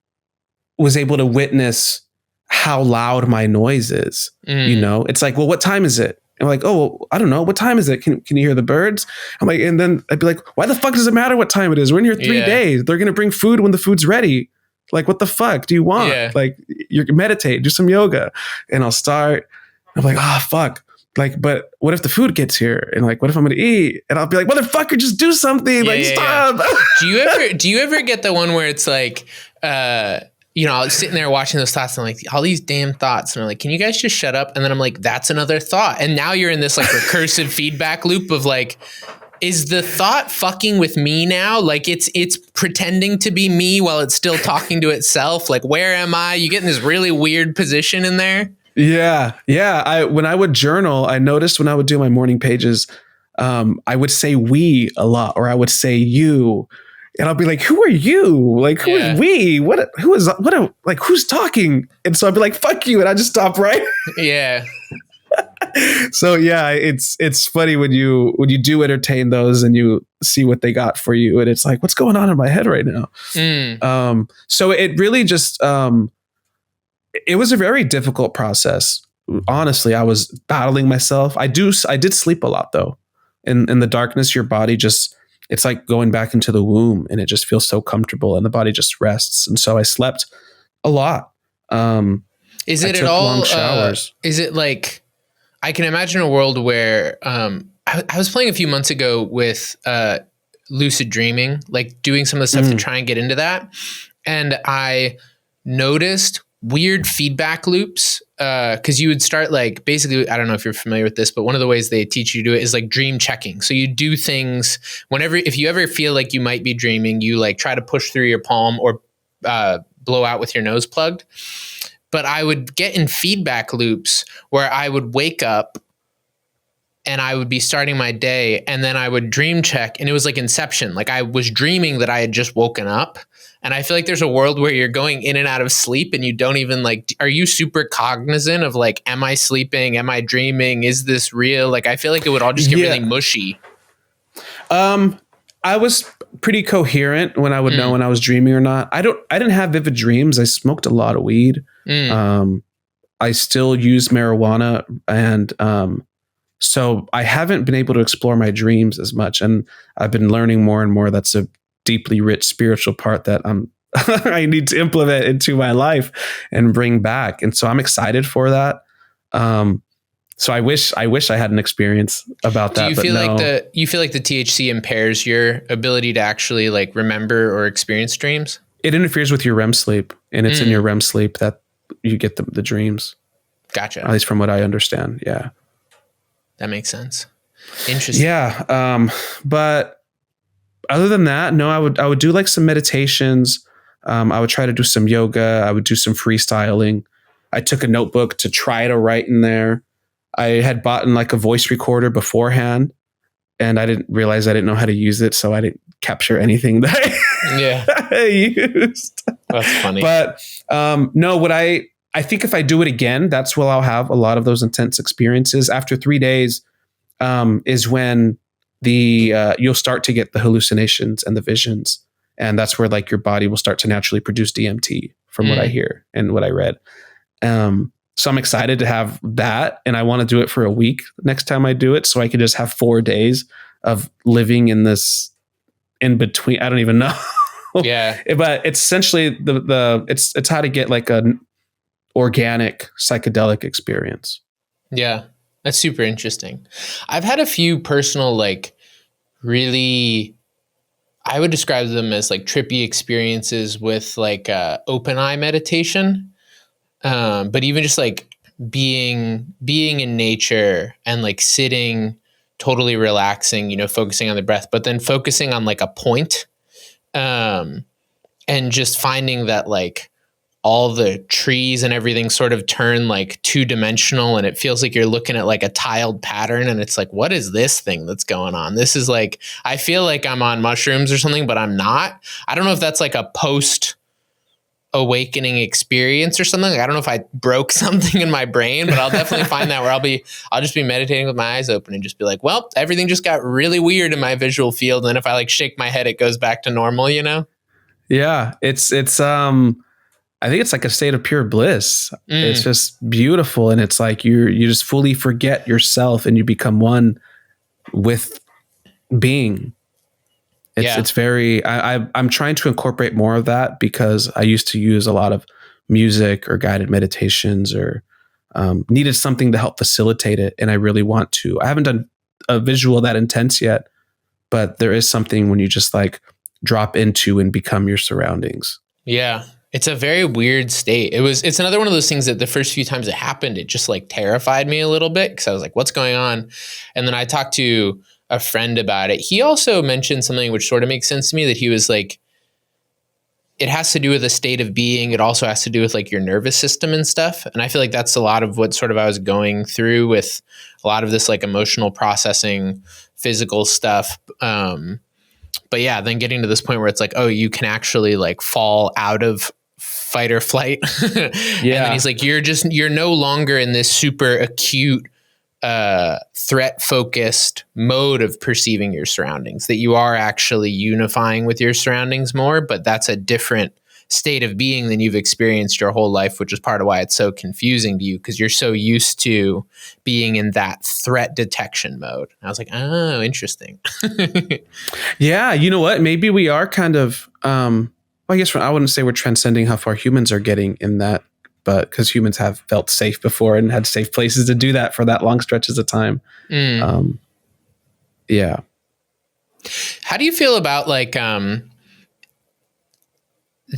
was able to witness how loud my noise is. You know, it's like, well, what time is it? And I'm like, oh, I don't know. What time is it? Can you hear the birds? I'm like, and then I'd be like, why the fuck does it matter what time it is? We're in here 3 days. They're going to bring food when the food's ready. Like, what the fuck do you want? Yeah. Like, you meditate, do some yoga. And I'll start. I'm like, fuck. Like, but what if the food gets here? And like, what if I'm going to eat? And I'll be like, motherfucker, just do something. Stop. Yeah. Do you ever get the one where it's like, you know, I was sitting there watching those thoughts and I'm like, all these damn thoughts. And I'm like, can you guys just shut up? And then I'm like, that's another thought. And now you're in this like recursive feedback loop of like, is the thought fucking with me now? Like it's pretending to be me while it's still talking to itself. Like, where am I? You get in this really weird position in there. Yeah. Yeah. When I would journal, I noticed when I would do my morning pages, I would say we a lot, or I would say you. And I'll be like, who are you? Like, who is we? Who's talking? And so I'll be like, fuck you. And I just stop, right? Yeah. So yeah, it's funny when you do entertain those and you see what they got for you. And it's like, what's going on in my head right now? So it really just, it was a very difficult process. Honestly, I was battling myself. I did sleep a lot though. In the darkness, your body just, it's like going back into the womb, and it just feels so comfortable and the body just rests. And so I slept a lot. Is it at all long showers? Is it like, I can imagine a world where I was playing a few months ago with lucid dreaming, like doing some of the stuff to try and get into that. And I noticed weird feedback loops because you would start like, basically, I don't know if you're familiar with this, but one of the ways they teach you to do it is like dream checking. So you do things if you ever feel like you might be dreaming, you like try to push through your palm or blow out with your nose plugged. But I would get in feedback loops where I would wake up and I would be starting my day, and then I would dream check, and it was like Inception. Like I was dreaming that I had just woken up. And I feel like there's a world where you're going in and out of sleep and you don't even like, are you super cognizant of like, am I sleeping? Am I dreaming? Is this real? Like, I feel like it would all just get really mushy. I was pretty coherent when I would know when I was dreaming or not. I didn't have vivid dreams. I smoked a lot of weed. I still use marijuana, and so I haven't been able to explore my dreams as much. And I've been learning more and more. That's a deeply rich spiritual part that I need to implement into my life and bring back. And so I'm excited for that. So I wish I had an experience about that. Do you feel like the THC impairs your ability to actually like remember or experience dreams? It interferes with your REM sleep, and it's in your REM sleep that you get the dreams. Gotcha. At least from what I understand. Yeah. That makes sense. Interesting. Yeah. But other than that, no, I would do like some meditations. I would try to do some yoga. I would do some freestyling. I took a notebook to try to write in there. I had bought like a voice recorder beforehand, and I didn't realize I didn't know how to use it. So I didn't capture anything that I used. That's funny. But no, I think if I do it again, that's when I'll have a lot of those intense experiences. After 3 days is when you'll start to get the hallucinations and the visions. And that's where like your body will start to naturally produce DMT from what I hear and what I read. So I'm excited to have that. And I want to do it for a week next time I do it. So I can just have 4 days of living in this in between. I don't even know. Yeah. But it's essentially it's how to get like an organic psychedelic experience. Yeah. That's super interesting. I've had a few personal, like really, I would describe them as like trippy experiences with like open eye meditation. But even just like being in nature and like sitting, totally relaxing, focusing on the breath, but then focusing on like a point, and just finding that like all the trees and everything sort of turn like 2-dimensional, and it feels like you're looking at like a tiled pattern, and it's like, what is this thing that's going on? This is like, I feel like I'm on mushrooms or something, but I'm not. I don't know if that's like a post awakening experience or something. Like, I don't know if I broke something in my brain, but I'll definitely find that where I'll just be meditating with my eyes open and just be like, well, everything just got really weird in my visual field. And if I like shake my head, it goes back to normal, Yeah. It's I think it's like a state of pure bliss. It's just beautiful. And it's like you just fully forget yourself and you become one with being. It's very, I'm trying to incorporate more of that because I used to use a lot of music or guided meditations or needed something to help facilitate it. And I really want to. I haven't done a visual that intense yet, but there is something when you just like drop into and become your surroundings. Yeah. It's a very weird state. It's another one of those things that the first few times it happened, it just like terrified me a little bit because I was like, what's going on? And then I talked to a friend about it. He also mentioned something which sort of makes sense to me, that he was like, it has to do with a state of being. It also has to do with like your nervous system and stuff. And I feel like that's a lot of what sort of I was going through with a lot of this like emotional processing, physical stuff. But yeah, then getting to this point where it's like, oh, you can actually like fall out of fight or flight. Yeah. And then he's like, you're no longer in this super acute, threat focused mode of perceiving your surroundings, that you are actually unifying with your surroundings more, but that's a different state of being than you've experienced your whole life, which is part of why it's so confusing to you, because you're so used to being in that threat detection mode. And I was like, oh, interesting. Yeah. You know what? Maybe we are kind of, I guess I wouldn't say we're transcending how far humans are getting in that, but because humans have felt safe before and had safe places to do that for that long stretches of time. Yeah. How do you feel about like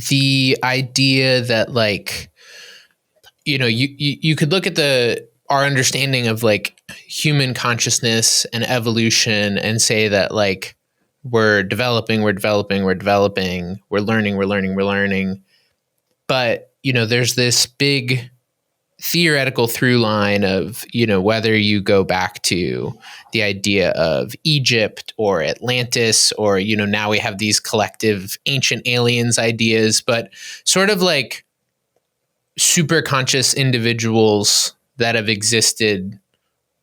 the idea that like, you could look at our understanding of like human consciousness and evolution and say that like we're developing, we're learning. But, there's this big theoretical through line of, whether you go back to the idea of Egypt or Atlantis, or, now we have these collective ancient aliens ideas, but sort of like super conscious individuals that have existed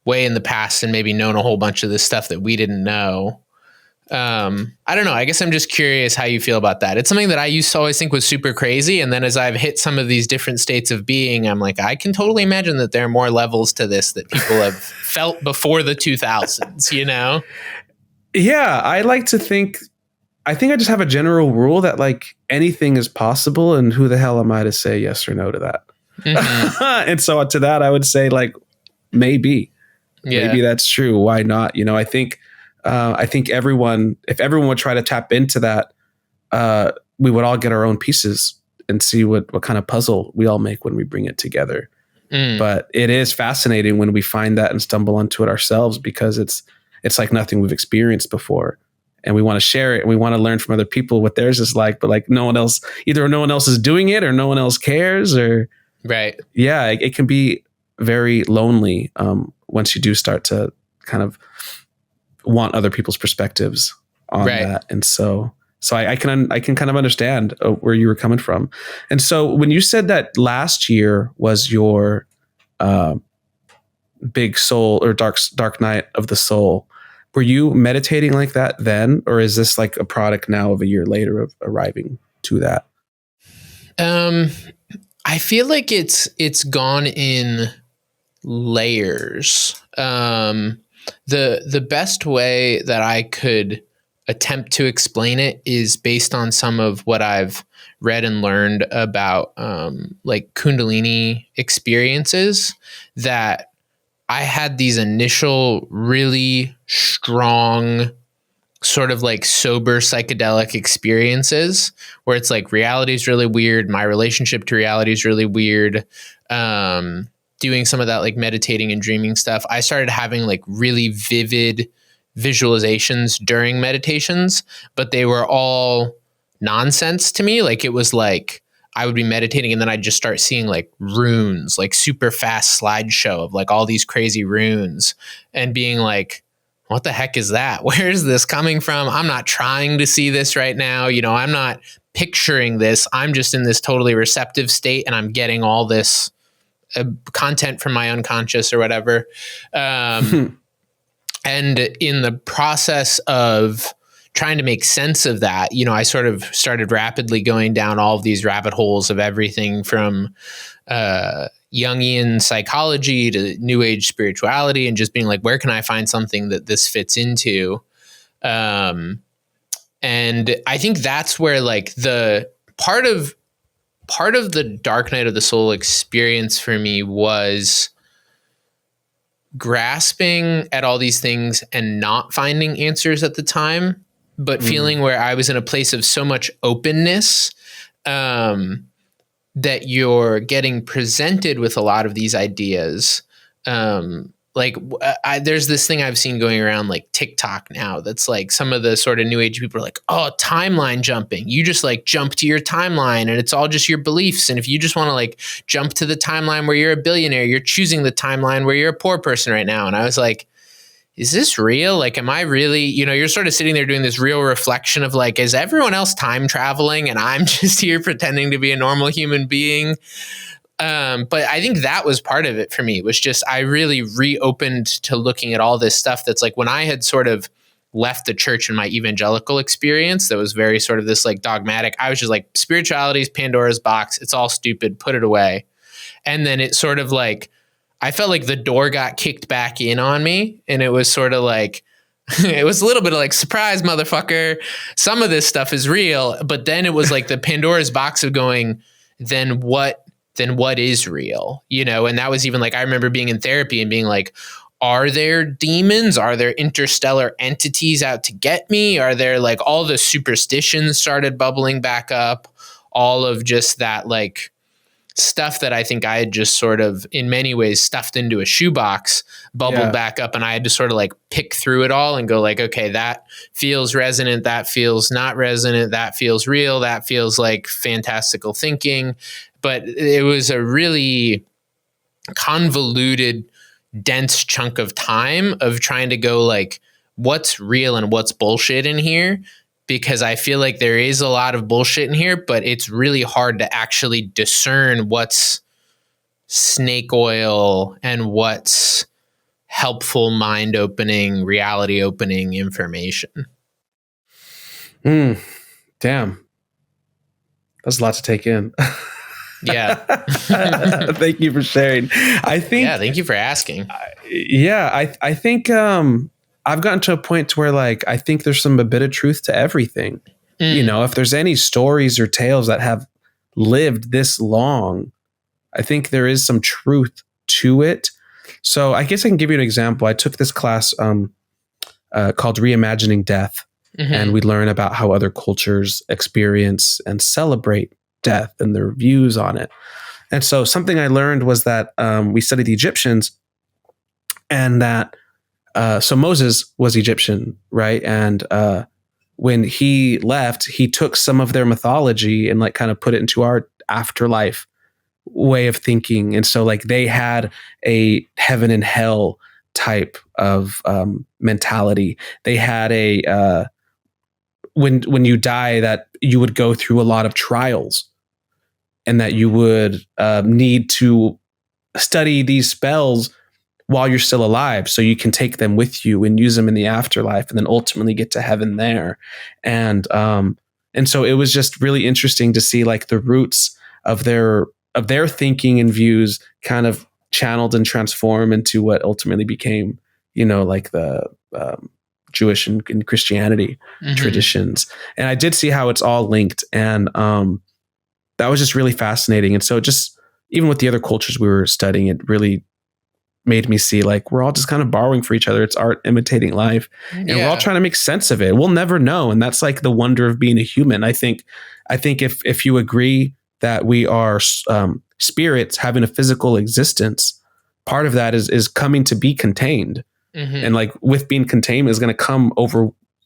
way in the past and maybe known a whole bunch of this stuff that we didn't know. I don't know. I guess I'm just curious how you feel about that. It's something that I used to always think was super crazy. And then as I've hit some of these different states of being, I'm like, I can totally imagine that there are more levels to this that people have felt before the 2000s, Yeah. I like to think, I just have a general rule that like anything is possible, and who the hell am I to say yes or no to that? Mm-hmm. And so to that, I would say like, maybe that's true. Why not? I think if everyone would try to tap into that, we would all get our own pieces and see what kind of puzzle we all make when we bring it together. But it is fascinating when we find that and stumble into it ourselves, because it's like nothing we've experienced before. And we want to share it, and we want to learn from other people what theirs is like, but like no one else is doing it, or no one else cares, or right. Yeah. It can be very lonely once you do start to kind of want other people's perspectives on that. And so I can kind of understand where you were coming from. And so when you said that last year was your big soul or dark night of the soul, were you meditating like that then, or is this like a product now of a year later of arriving to that? I feel like it's gone in layers. The best way that I could attempt to explain it is based on some of what I've read and learned about like Kundalini experiences, that I had these initial really strong sort of like sober psychedelic experiences where it's like reality is really weird. My relationship to reality is really weird. Doing some of that like meditating and dreaming stuff, I started having like really vivid visualizations during meditations, but they were all nonsense to me. Like it was like I would be meditating and then I'd just start seeing like runes, like super fast slideshow of like all these crazy runes and being like, what the heck is that? Where is this coming from? I'm not trying to see this right now. You know, I'm not picturing this. I'm just in this totally receptive state and I'm getting all this content from my unconscious or whatever. And in the process of trying to make sense of that, you know, I sort of started rapidly going down all of these rabbit holes of everything from Jungian psychology to New Age spirituality, and just being like, where can I find something that this fits into? And I think that's where like the part of the Dark Night of the Soul experience for me was grasping at all these things and not finding answers at the time, but feeling where I was in a place of so much openness that you're getting presented with a lot of these ideas. There's this thing I've seen going around like TikTok now that's like some of the sort of new age people are like, oh, timeline jumping. You just like jump to your timeline and it's all just your beliefs. And if you just want to like jump to the timeline where you're a billionaire, you're choosing the timeline where you're a poor person right now. And I was like, is this real? Like, am I really, you know, you're sort of sitting there doing this real reflection of like, is everyone else time traveling and I'm just here pretending to be a normal human being? But I think that was part of it for me, was just, I really reopened to looking at all this stuff that's like when I had sort of left the church in my evangelical experience, that was very sort of this like dogmatic, I was just like, spirituality is Pandora's box. It's all stupid. Put it away. And then it sort of like, I felt like the door got kicked back in on me, and it was sort of like, it was a little bit of like, surprise, motherfucker. Some of this stuff is real. But then it was like the Pandora's box of going, then what is real? You know? And that was even like, I remember being in therapy and being like, are there demons? Are there interstellar entities out to get me? Are there like all the superstitions started bubbling back up? All of just that like stuff that I think I had just sort of in many ways stuffed into a shoebox bubbled back up, and I had to sort of like pick through it all and go like, okay, that feels resonant. That feels not resonant. That feels real. That feels like fantastical thinking. But it was a really convoluted, dense chunk of time of trying to go like, what's real and what's bullshit in here? Because I feel like there is a lot of bullshit in here, but it's really hard to actually discern what's snake oil and what's helpful, mind-opening, reality-opening information. Damn. That's a lot to take in. Yeah. Thank you for sharing. Thank you for asking. I think I've gotten to a point where like, I think there's a bit of truth to everything. You know, if there's any stories or tales that have lived this long, I think there is some truth to it. So I guess I can give you an example. I took this class called Reimagining Death, and we learn about how other cultures experience and celebrate death and their views on it. And so something I learned was that we studied the Egyptians, and that so Moses was Egyptian, right? And when he left, he took some of their mythology and like kind of put it into our afterlife way of thinking. And so like they had a heaven and hell type of mentality. They had a when you die, that you would go through a lot of trials, and that you would need to study these spells while you're still alive, so you can take them with you and use them in the afterlife, and then ultimately get to heaven there. And so it was just really interesting to see like the roots of their thinking and views kind of channeled and transformed into what ultimately became, you know, like the Jewish and Christianity traditions. And I did see how it's all linked, and that was just really fascinating. And so just even with the other cultures we were studying, it really made me see like we're all just kind of borrowing for each other. It's art imitating life, and we're all trying to make sense of it. We'll never know, and that's like the wonder of being a human. I think if you agree that we are spirits having a physical existence, part of that is coming to be contained, and like with being contained is going to come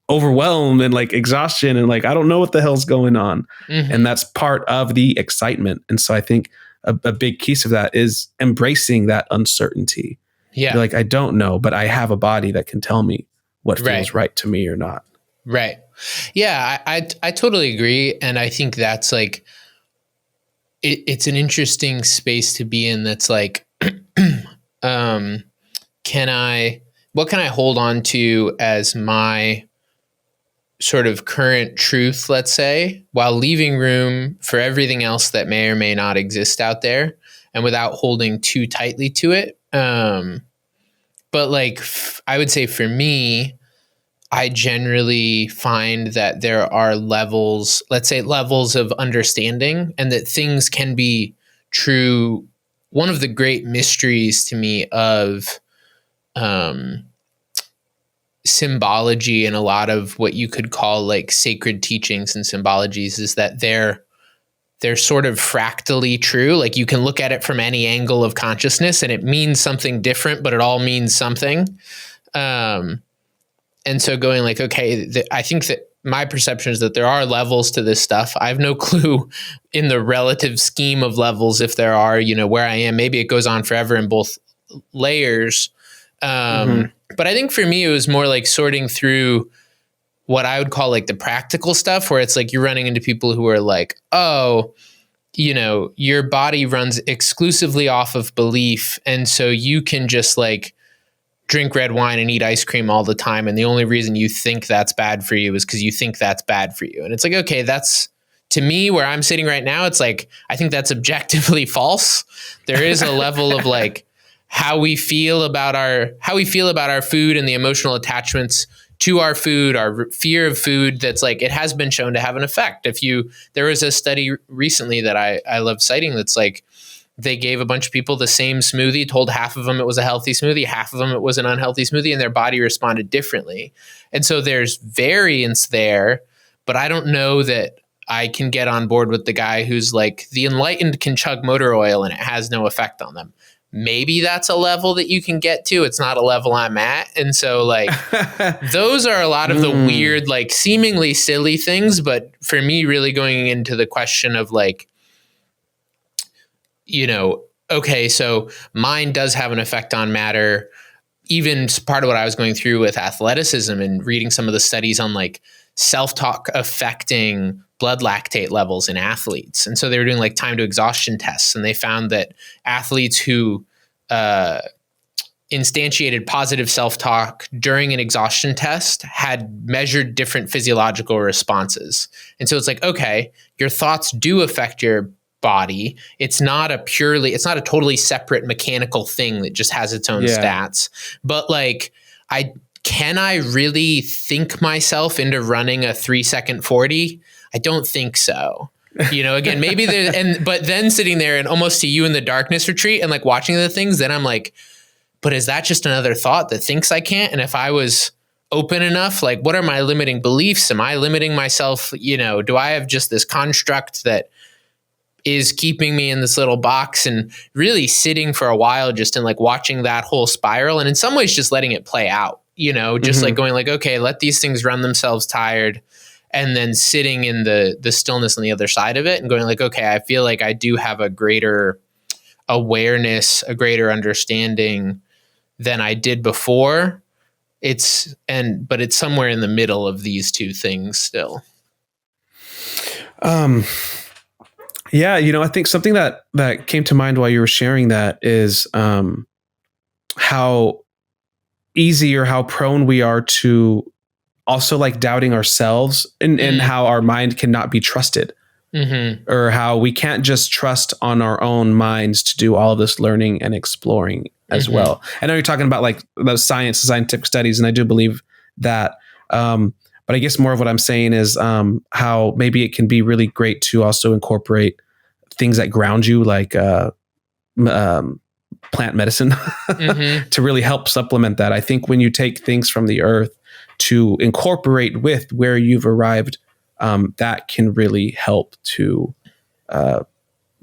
overwhelmed and like exhaustion and like I don't know what the hell's going on, and that's part of the excitement. And so I think a big piece of that is embracing that uncertainty. Yeah. You're like, I don't know, but I have a body that can tell me what feels right to me or not. Right. Yeah, I totally agree. And I think that's like, it's an interesting space to be in. That's like, what can I hold on to as my sort of current truth, let's say, while leaving room for everything else that may or may not exist out there, and without holding too tightly to it. But like, I would say for me, I generally find that there are levels, let's say levels of understanding, and that things can be true. One of the great mysteries to me of symbology and a lot of what you could call like sacred teachings and symbologies is that they're sort of fractally true. Like you can look at it from any angle of consciousness and it means something different, but it all means something. And so going like, okay, I think that my perception is that there are levels to this stuff. I have no clue in the relative scheme of levels if there are, where I am. Maybe it goes on forever in both layers. But I think for me, it was more like sorting through what I would call like the practical stuff, where it's like you're running into people who are like, oh, your body runs exclusively off of belief. And so you can just like drink red wine and eat ice cream all the time. And the only reason you think that's bad for you is because you think that's bad for you. And it's like, okay, that's, to me, where I'm sitting right now, it's like, I think that's objectively false. There is a level of like, how we feel about our food and the emotional attachments to our food, our fear of food, that's like, it has been shown to have an effect. There was a study recently that I love citing that's like, they gave a bunch of people the same smoothie, told half of them it was a healthy smoothie, half of them it was an unhealthy smoothie, and their body responded differently. And so there's variance there, but I don't know that I can get on board with the guy who's like, the enlightened can chug motor oil and it has no effect on them. Maybe that's a level that you can get to. It's not a level I'm at. And so like, those are a lot of the weird, like seemingly silly things. But for me, really going into the question of like, okay, so mind does have an effect on matter. Even part of what I was going through with athleticism and reading some of the studies on like self-talk affecting blood lactate levels in athletes. And so they were doing like time to exhaustion tests, and they found that athletes who instantiated positive self-talk during an exhaustion test had measured different physiological responses. And so it's like, okay, your thoughts do affect your body. It's not a totally separate mechanical thing that just has its own stats. But like, can I really think myself into running a 3-second 40? I don't think so. Again, maybe but then sitting there and almost to you in the darkness retreat and like watching the things, then I'm like, but is that just another thought that thinks I can't? And if I was open enough, like, what are my limiting beliefs? Am I limiting myself? Do I have just this construct that is keeping me in this little box? And really sitting for a while just in like watching that whole spiral, and in some ways just letting it play out, just like going like, okay, let these things run themselves tired, and then sitting in the stillness on the other side of it and going like, okay, I feel like I do have a greater awareness, a greater understanding than I did before. But it's somewhere in the middle of these two things still. Yeah, I think something that came to mind while you were sharing that is how easy or how prone we are to also like doubting ourselves and how our mind cannot be trusted, or how we can't just trust on our own minds to do all of this learning and exploring as well. I know you're talking about like the scientific studies, and I do believe that. But I guess more of what I'm saying is how maybe it can be really great to also incorporate things that ground you, like plant medicine to really help supplement that. I think when you take things from the earth to incorporate with where you've arrived, that can really help to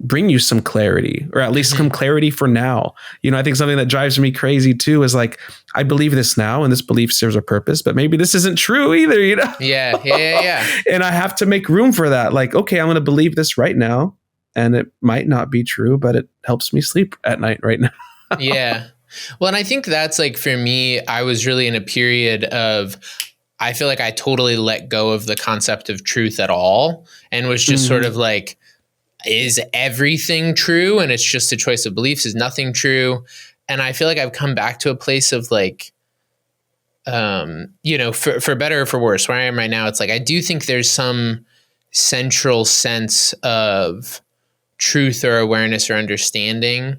bring you some clarity, or at least some clarity for now. I think something that drives me crazy too is like, I believe this now and this belief serves a purpose, but maybe this isn't true either, Yeah. And I have to make room for that. Like, okay, I'm going to believe this right now, and it might not be true, but it helps me sleep at night right now. Yeah. Well, and I think that's like, for me, I was really in a period of, I feel like I totally let go of the concept of truth at all, and was just sort of like, is everything true? And it's just a choice of beliefs. Is nothing true? And I feel like I've come back to a place of like, for better or for worse, where I am right now, it's like, I do think there's some central sense of truth or awareness or understanding,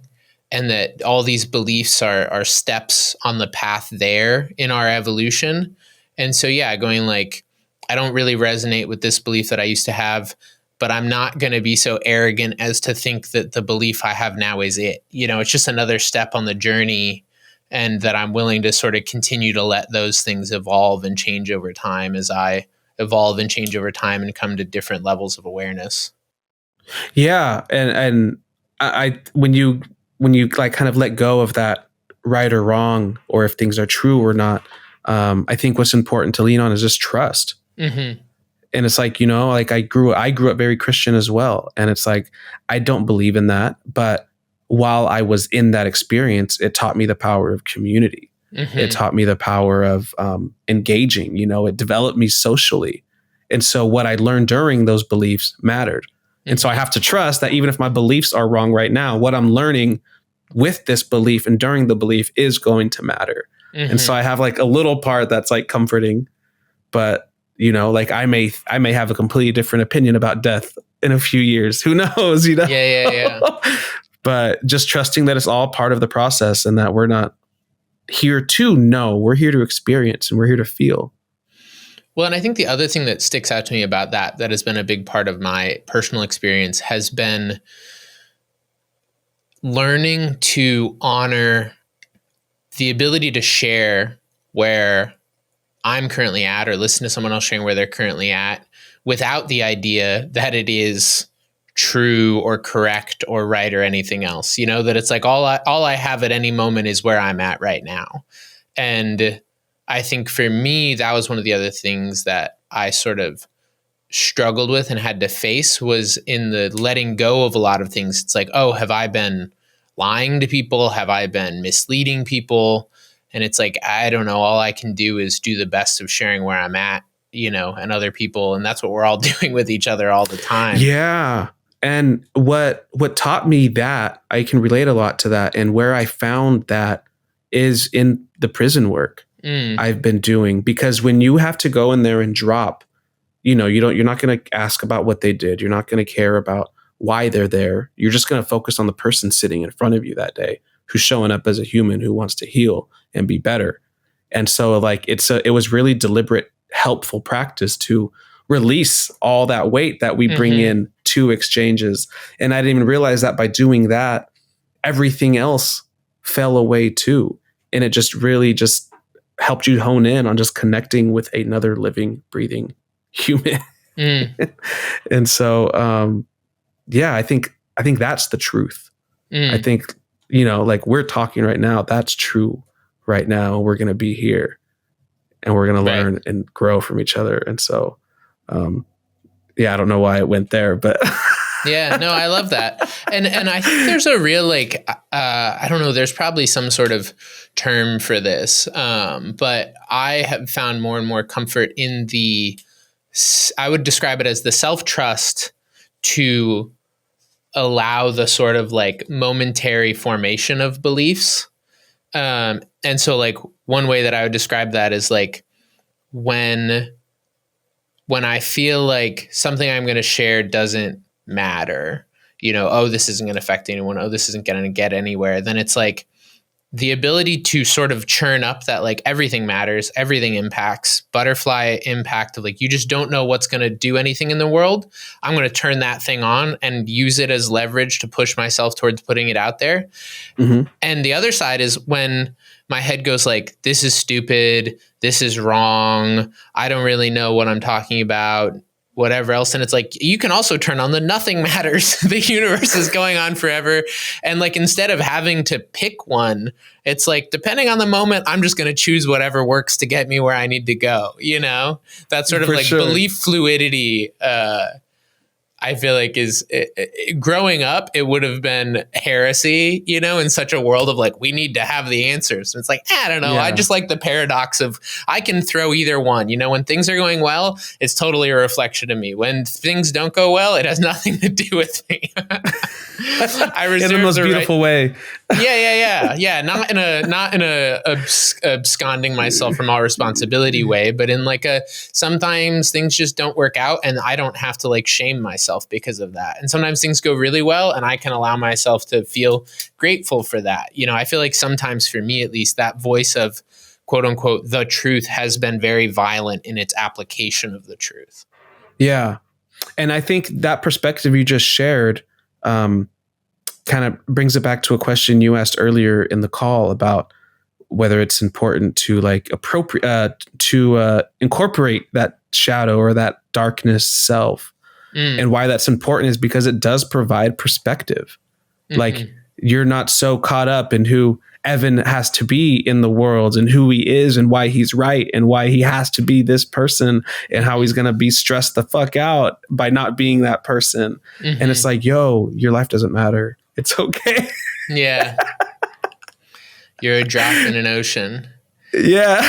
and that all these beliefs are steps on the path there in our evolution. And so, going like, I don't really resonate with this belief that I used to have, but I'm not going to be so arrogant as to think that the belief I have now is it. It's just another step on the journey, and that I'm willing to sort of continue to let those things evolve and change over time as I evolve and change over time and come to different levels of awareness. Yeah. And I when you like kind of let go of that right or wrong, or if things are true or not, I think what's important to lean on is just trust. And it's like, like I grew up very Christian as well. And it's like, I don't believe in that. But while I was in that experience, it taught me the power of community. It taught me the power of engaging, it developed me socially. And so what I learned during those beliefs mattered. And so I have to trust that even if my beliefs are wrong right now, what I'm learning with this belief and during the belief is going to matter. And so I have like a little part that's like comforting, but like I may have a completely different opinion about death in a few years. Who knows? Yeah. But just trusting that it's all part of the process, and that we're not here to know, we're here to experience, and we're here to feel. Well, and I think the other thing that sticks out to me about that has been a big part of my personal experience, has been learning to honor the ability to share where I'm currently at, or listen to someone else sharing where they're currently at, without the idea that it is true or correct or right or anything else. That it's like all I have at any moment is where I'm at right now. And I think for me, that was one of the other things that I sort of struggled with and had to face, was in the letting go of a lot of things. It's like, oh, have I been lying to people? Have I been misleading people? And it's like, I don't know, all I can do is do the best of sharing where I'm at, and other people. And that's what we're all doing with each other all the time. Yeah. And what taught me that, I can relate a lot to that. And where I found that is in the prison work I've been doing. Because when you have to go in there and drop, you're not going to ask about what they did. You're not going to care about why they're there. You're just going to focus on the person sitting in front of you that day, who's showing up as a human who wants to heal and be better. And so like, it was really deliberate, helpful practice to release all that weight that we bring in to exchanges. And I didn't even realize that by doing that, everything else fell away too. And it just really just helped you hone in on just connecting with another living, breathing human. And so, I think that's the truth. I think, like we're talking right now, that's true right now. We're going to be here, and we're going to learn and grow from each other. And so, I don't know why it went there, but yeah, no, I love that. And I think there's a real, like, I don't know, there's probably some sort of term for this. But I have found more and more comfort in I would describe it as the self-trust to allow the sort of like momentary formation of beliefs. And so like one way that I would describe that is like when I feel like something I'm going to share doesn't matter, oh, this isn't going to affect anyone, oh, this isn't going to get anywhere, then it's like the ability to sort of churn up that like everything matters, everything impacts, butterfly impact of like, you just don't know what's going to do anything in the world. I'm going to turn that thing on and use it as leverage to push myself towards putting it out there. Mm-hmm. And the other side is when my head goes like, this is stupid, this is wrong, I don't really know what I'm talking about, whatever else. And it's like, you can also turn on the nothing matters. The universe is going on forever. And like, instead of having to pick one, it's like, depending on the moment, I'm just going to choose whatever works to get me where I need to go. You know, that sort of belief fluidity, I feel like is growing up, it would have been heresy, you know, in such a world of like, we need to have the answers. And it's like, I don't know. Yeah. I just like the paradox of I can throw either one. You know, when things are going well, it's totally a reflection of me. When things don't go well, it has nothing to do with me. I reserve in the most beautiful way. Yeah. Not in a absconding myself from all responsibility way, but in like a, sometimes things just don't work out and I don't have to like shame myself because of that. And sometimes things go really well and I can allow myself to feel grateful for that. You know, I feel like sometimes for me, at least, that voice of quote unquote, the truth has been very violent in its application of the truth. Yeah. And I think that perspective you just shared, kind of brings it back to a question you asked earlier in the call about whether it's important to like incorporate that shadow or that darkness self. And why that's important is because it does provide perspective. Mm-hmm. Like you're not so caught up in who Evan has to be in the world and who he is and why he's right and why he has to be this person and how he's going to be stressed the fuck out by not being that person. Mm-hmm. And it's like, yo, your life doesn't matter. It's okay. Yeah. You're a drop in an ocean. Yeah.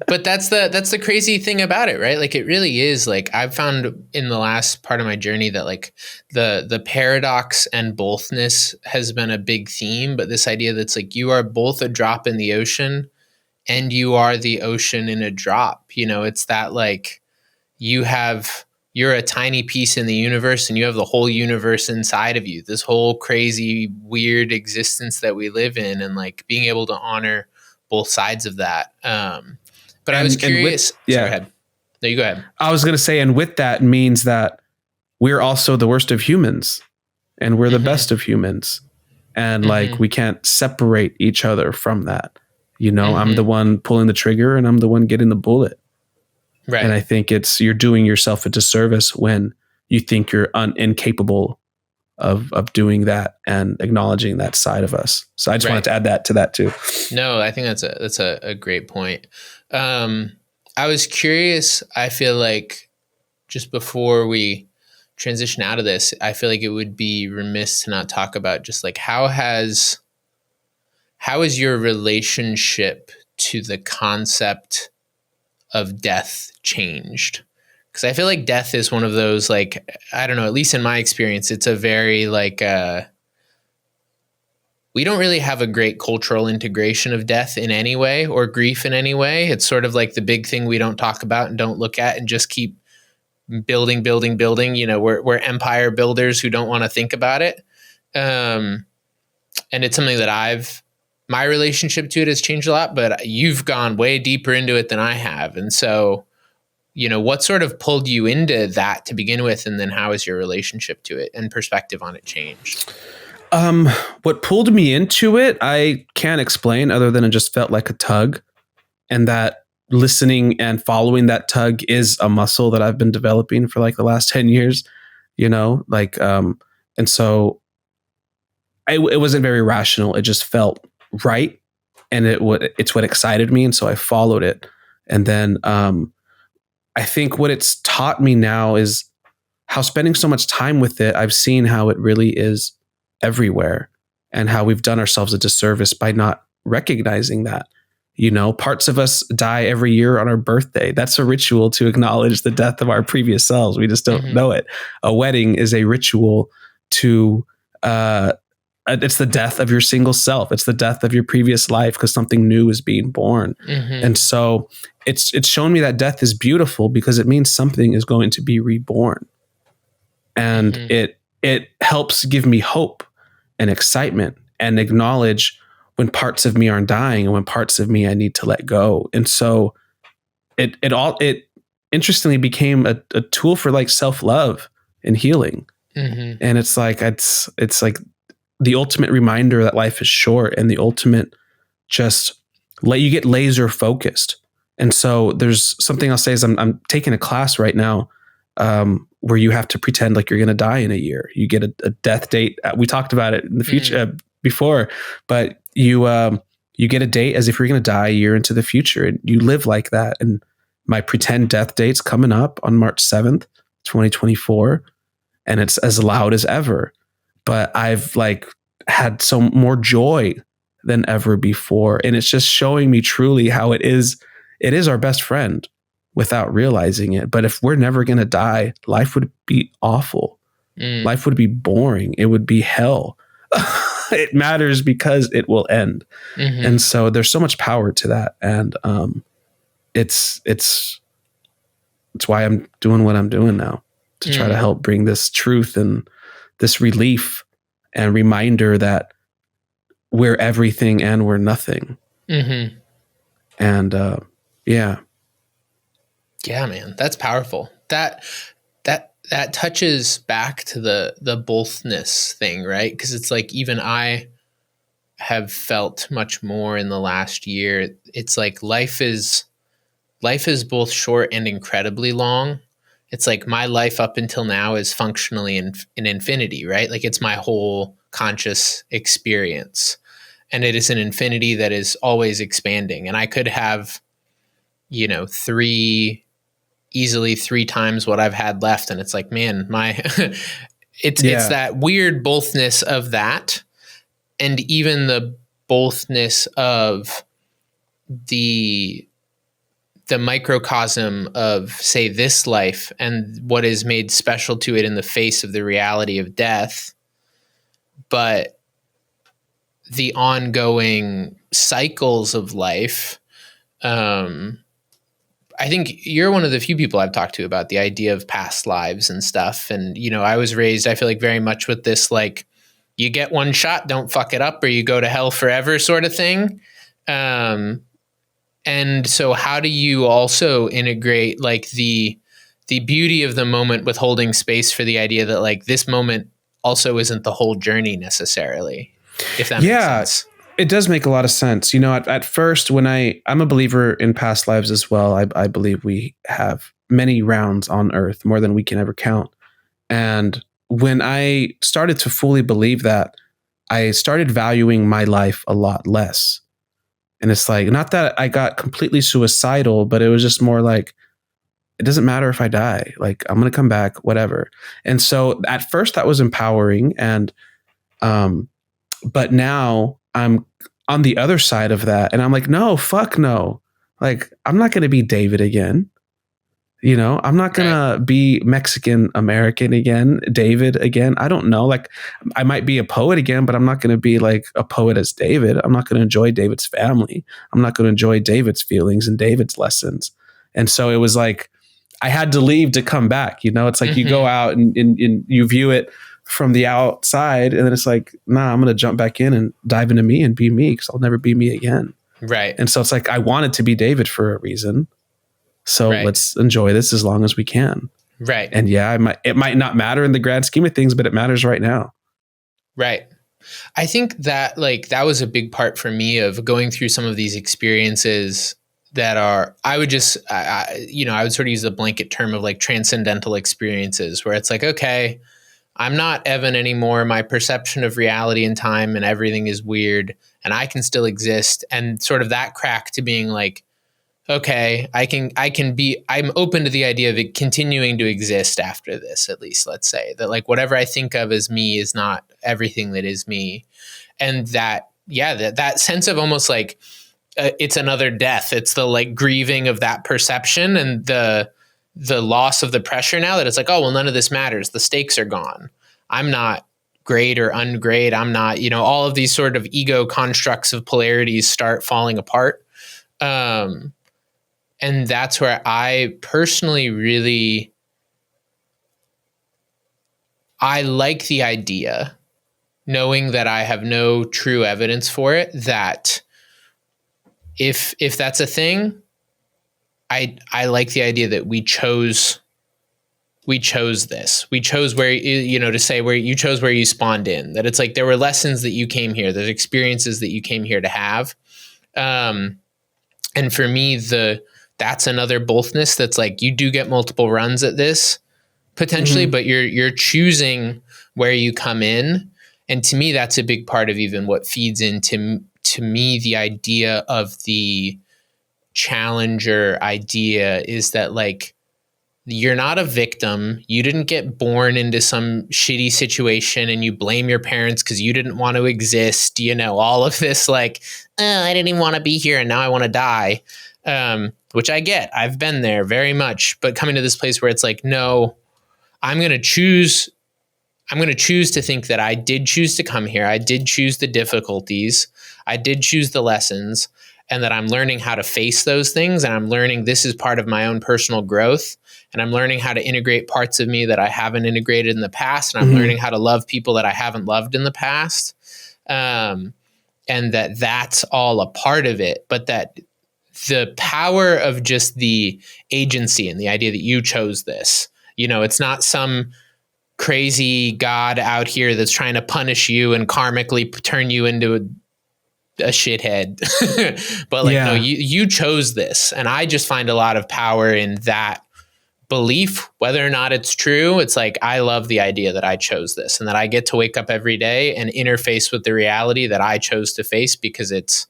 But that's the crazy thing about it, right? Like it really is like I've found in the last part of my journey that like the paradox and bothness has been a big theme, but this idea that's like you are both a drop in the ocean and you are the ocean in a drop. You know, it's that like you're a tiny piece in the universe and you have the whole universe inside of you, this whole crazy, weird existence that we live in, and like being able to honor both sides of that. But I was curious. Sorry, go ahead. No, you go ahead. I was going to say, and with that means that we're also the worst of humans and we're the best of humans. And like, we can't separate each other from that. You know, I'm the one pulling the trigger and I'm the one getting the bullet. Right. And I think you're doing yourself a disservice when you think you're incapable of doing that and acknowledging that side of us. So I just wanted to add that to that too. No, I think that's a great point. I was curious, I feel like just before we transition out of this, I feel like it would be remiss to not talk about just like how has your relationship to the concept of death changed? Because I feel like death is one of those, like, I don't know, at least in my experience, it's a very like, we don't really have a great cultural integration of death in any way or grief in any way. It's sort of like the big thing we don't talk about and don't look at and just keep building. You know, we're empire builders who don't want to think about it. And it's something that my relationship to it has changed a lot, but you've gone way deeper into it than I have. And so, you know, what sort of pulled you into that to begin with? And then how has your relationship to it and perspective on it changed? What pulled me into it, I can't explain other than it just felt like a tug, and that listening and following that tug is a muscle that I've been developing for like the last 10 years, you know, like, and so it wasn't very rational. It just felt right. And it's what excited me. And so I followed it. And then, I think what it's taught me now is how spending so much time with it, I've seen how it really is everywhere and how we've done ourselves a disservice by not recognizing that. You know, parts of us die every year on our birthday. That's a ritual to acknowledge the death of our previous selves. We just don't know it. A wedding is a ritual to, it's the death of your single self. It's the death of your previous life because something new is being born. And so it's shown me that death is beautiful because it means something is going to be reborn. And it helps give me hope and excitement and acknowledge when parts of me aren't dying and when parts of me I need to let go. And so it interestingly became a tool for like self-love and healing. Mm-hmm. And it's like the ultimate reminder that life is short, and the ultimate just let you get laser focused. And so there's something I'll say is I'm taking a class right now where you have to pretend like you're going to die in a year. You get a death date. We talked about it in the future before, but you get a date as if you're going to die a year into the future, and you live like that. And my pretend death date's coming up on March 7th, 2024, and it's as loud as ever. But I've like had some more joy than ever before. And it's just showing me truly how it is our best friend without realizing it. But if we're never going to die, life would be awful. Life would be boring. It would be hell. It matters because it will end. Mm-hmm. And so there's so much power to that. And it's why I'm doing what I'm doing now, to try to help bring this truth and this relief and reminder that we're everything and we're nothing. Mm-hmm. And yeah, man, that's powerful. That touches back to the boldness thing, right? Because it's like, even I have felt much more in the last year. It's like life is both short and incredibly long. It's like my life up until now is functionally in infinity, right? Like it's my whole conscious experience. And it is an infinity that is always expanding. And I could have, easily three times what I've had left. And it's like, man, it's that weird boldness of that. And even the boldness of the microcosm of, say, this life and what is made special to it in the face of the reality of death, but the ongoing cycles of life. I think you're one of the few people I've talked to about the idea of past lives and stuff. And, I was raised, I feel like, very much with this, like, you get one shot, don't fuck it up, or you go to hell forever sort of thing. And so how do you also integrate like the beauty of the moment with holding space for the idea that like this moment also isn't the whole journey necessarily, if that makes sense? It does make a lot of sense. At first, when I'm a believer in past lives as well, I believe we have many rounds on earth, more than we can ever count. And when I started to fully believe that, I started valuing my life a lot less. And it's like, not that I got completely suicidal, but it was just more like, it doesn't matter if I die. Like, I'm going to come back, whatever. And so at first that was empowering. And, but now I'm on the other side of that. And I'm like, no, fuck no. Like, I'm not going to be David again. I'm not going to be Mexican American again, David again. I don't know. Like, I might be a poet again, but I'm not going to be like a poet as David. I'm not going to enjoy David's family. I'm not going to enjoy David's feelings and David's lessons. And so it was like, I had to leave to come back. It's like you go out and you view it from the outside, and then it's like, nah, I'm going to jump back in and dive into me and be me, because I'll never be me again. Right. And so it's like, I wanted to be David for a reason. So let's enjoy this as long as we can. Right. And it might not matter in the grand scheme of things, but it matters right now. Right. I think that that was a big part for me of going through some of these experiences that are, I would just, I would sort of use the blanket term of like transcendental experiences, where it's like, okay, I'm not Evan anymore. My perception of reality and time and everything is weird, and I can still exist. And sort of that crack to being like, okay, I'm open to the idea of it continuing to exist after this, at least, let's say. That like whatever I think of as me is not everything that is me. And that sense of almost like it's another death. It's the like grieving of that perception and the loss of the pressure now that it's like, oh, well, none of this matters. The stakes are gone. I'm not great or ungreat. I'm not, all of these sort of ego constructs of polarities start falling apart. And that's where I personally I like the idea knowing that I have no true evidence for it, that if that's a thing, I like the idea that we chose this. We chose where, to say where you chose where you spawned in, that it's like there were lessons that you came here, there's experiences that you came here to have. And for me, that's another boldness that's like, you do get multiple runs at this potentially, but you're choosing where you come in. And to me, that's a big part of even what feeds into me, the idea of the challenger idea is that, like, you're not a victim. You didn't get born into some shitty situation and you blame your parents because you didn't want to exist. All of this, like, I didn't even want to be here and now I want to die, which I get. I've been there very much. But coming to this place where it's like, no, I'm going to choose to think that I did choose to come here. I did choose the difficulties. I did choose the lessons, and that I'm learning how to face those things. And I'm learning this is part of my own personal growth. And I'm learning how to integrate parts of me that I haven't integrated in the past. And I'm learning how to love people that I haven't loved in the past. And that's all a part of it. But that the power of just the agency and the idea that you chose this, it's not some crazy God out here that's trying to punish you and karmically turn you into a shithead. But no, you chose this. And I just find a lot of power in that belief, whether or not it's true. It's like, I love the idea that I chose this and that I get to wake up every day and interface with the reality that I chose to face because it's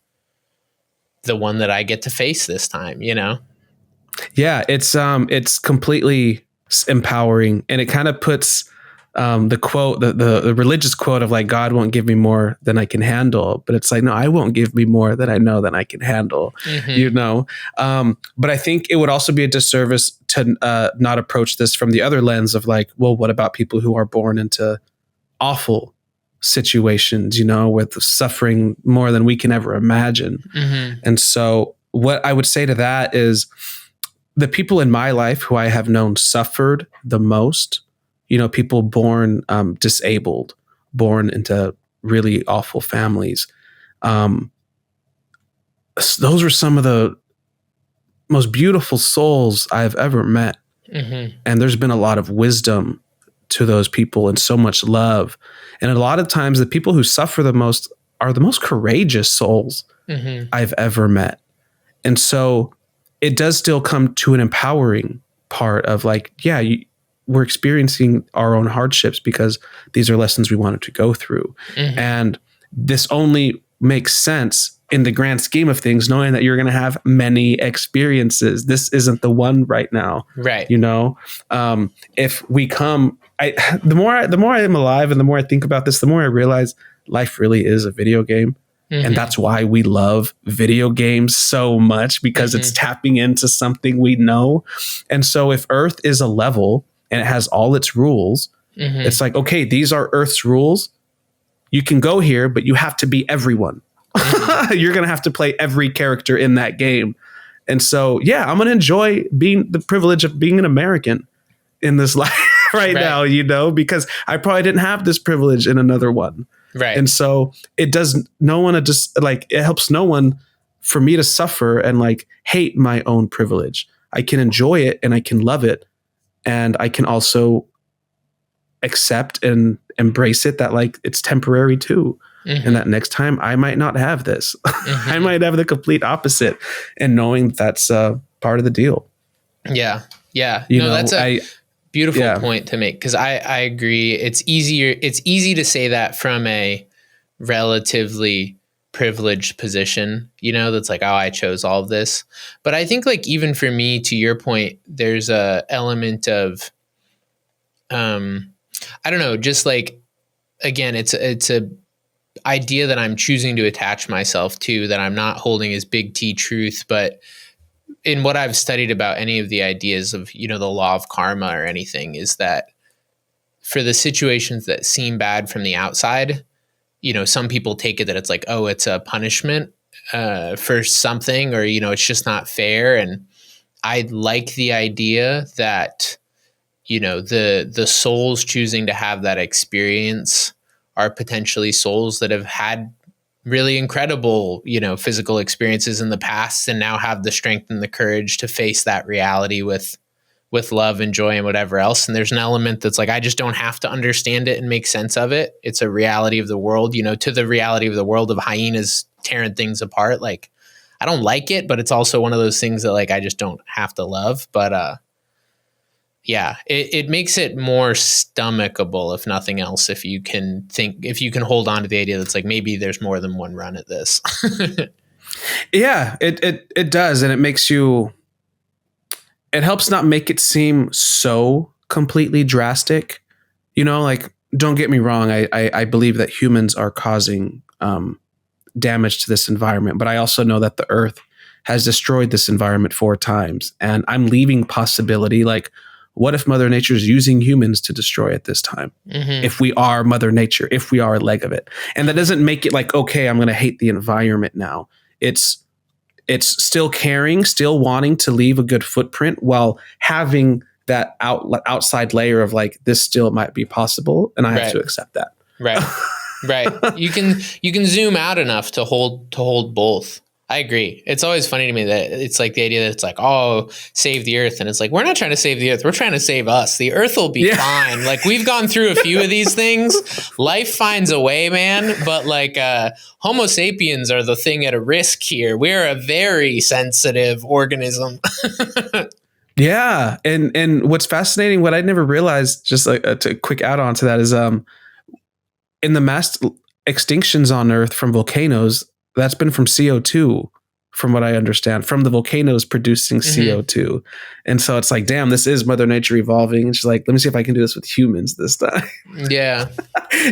the one that I get to face this time, Yeah, it's completely empowering, and it kind of puts the quote, the religious quote of like, God won't give me more than I can handle. But it's like, no, I won't give me more than I know that I can handle, But I think it would also be a disservice to not approach this from the other lens of like, well, what about people who are born into awful situations, with suffering more than we can ever imagine. And so what I would say to that is the people in my life who I have known suffered the most, people born disabled, born into really awful families. Those were some of the most beautiful souls I've ever met. And there's been a lot of wisdom to those people and so much love. And a lot of times the people who suffer the most are the most courageous souls I've ever met. And so it does still come to an empowering part of like, we're experiencing our own hardships because these are lessons we wanted to go through. And this only makes sense in the grand scheme of things, knowing that you're going to have many experiences. This isn't the one right now. Right. If we come, the more I am alive and the more I think about this, the more I realize life really is a video game. And that's why we love video games so much, because it's tapping into something we know. And so if Earth is a level and it has all its rules, it's like, okay, these are Earth's rules. You can go here, but you have to be everyone. You're going to have to play every character in that game. And so, I'm going to enjoy the privilege of being an American in this life right now, because I probably didn't have this privilege in another one. Right. And so it helps no one for me to suffer and like hate my own privilege. I can enjoy it and I can love it. And I can also accept and embrace it that like it's temporary too. And that next time I might not have this. I might have the complete opposite, and knowing that's part of the deal. Yeah. Yeah. That's a beautiful point to make, because I agree. It's easy to say that from a relatively privileged position, that's like, oh, I chose all of this. But I think like, even for me, to your point, there's a element of, I don't know, just like, again, it's a idea that I'm choosing to attach myself to, that I'm not holding as big T truth. But in what I've studied about any of the ideas of, the law of karma or anything, is that for the situations that seem bad from the outside, some people take it that it's like, oh, it's a punishment for something, or, it's just not fair. And I like the idea that, the souls choosing to have that experience are potentially souls that have had really incredible, physical experiences in the past and now have the strength and the courage to face that reality with love and joy and whatever else. And there's an element that's like, I just don't have to understand it and make sense of it. It's a reality of the world, to the reality of the world of hyenas tearing things apart. Like, I don't like it, but it's also one of those things that like, I just don't have to love. But, yeah, it makes it more stomachable, if nothing else, if you can hold on to the idea that's like, maybe there's more than one run at this. Yeah, it does. And it makes you, it helps not make it seem so completely drastic. Like, don't get me wrong. I believe that humans are causing damage to this environment, but I also know that the earth has destroyed this environment 4 times. And I'm leaving possibility, like, what if Mother Nature is using humans to destroy it this time? Mm-hmm. If we are Mother Nature, if we are a leg of it. And that doesn't make it like, okay, I'm going to hate the environment now. It's still caring, still wanting to leave a good footprint while having that outside layer of like, this still might be possible. And I have to accept that. Right. Right. You can zoom out enough to hold both. I agree. It's always funny to me that it's like the idea that it's like, oh, save the earth. And it's like, we're not trying to save the earth. We're trying to save us. The earth will be fine. Like, we've gone through a few of these things. Life finds a way, man. But like Homo sapiens are the thing at a risk here. We're a very sensitive organism. Yeah. And what's fascinating, what I never realized, just like a quick add on to that, is in the mass extinctions on Earth from volcanoes, that's been from CO2, from what I understand, from the volcanoes producing CO2. And so it's like, damn, this is Mother Nature evolving. And she's like, let me see if I can do this with humans this time. Yeah.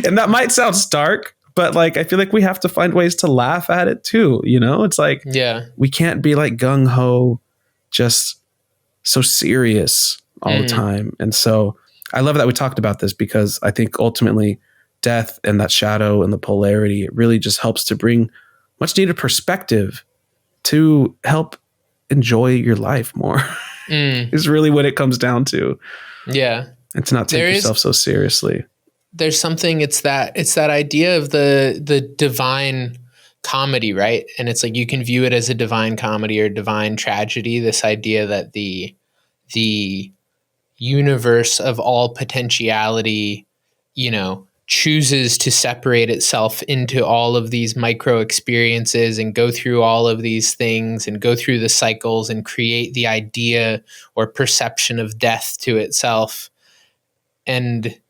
And that might sound stark, but like, I feel like we have to find ways to laugh at it too. It's like, we can't be like gung ho, just so serious all the time. And so I love that we talked about this, because I think ultimately death and that shadow and the polarity, it really just helps to bring much needed perspective to help enjoy your life more. Is really what it comes down to. Yeah. And to not take yourself so seriously. There's something, it's that idea of the divine comedy, right? And it's like, you can view it as a divine comedy or divine tragedy. This idea that the universe of all potentiality, chooses to separate itself into all of these micro experiences and go through all of these things and go through the cycles and create the idea or perception of death to itself. And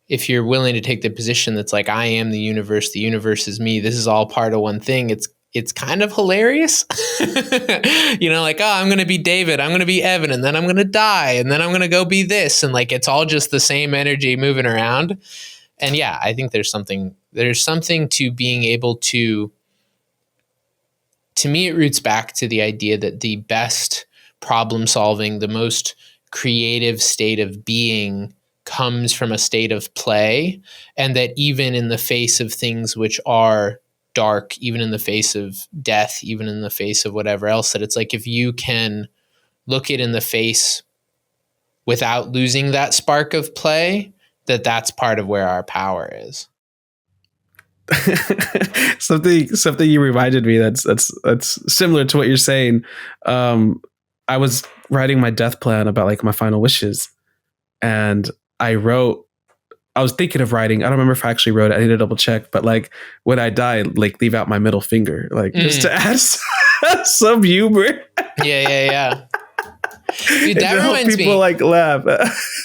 if you're willing to take the position that's like, I am the universe is me, this is all part of one thing, it's kind of hilarious. Like, oh, I'm going to be David, I'm going to be Evan, and then I'm going to die, and then I'm going to go be this. And like, it's all just the same energy moving around. And yeah, I think there's something to being able to me, it roots back to the idea that the best problem solving, the most creative state of being comes from a state of play. And that even in the face of things which are dark, even in the face of death, even in the face of whatever else, that it's like, if you can look it in the face without losing that spark of play, that's part of where our power is. something you reminded me that's similar to what you're saying. I was writing my death plan about like my final wishes, and I was thinking of writing, I don't remember if I actually wrote it, I need to double check, but like, when I die, like, leave out my middle finger, like just to add some humor. Yeah. Dude, that reminds people me, like laugh.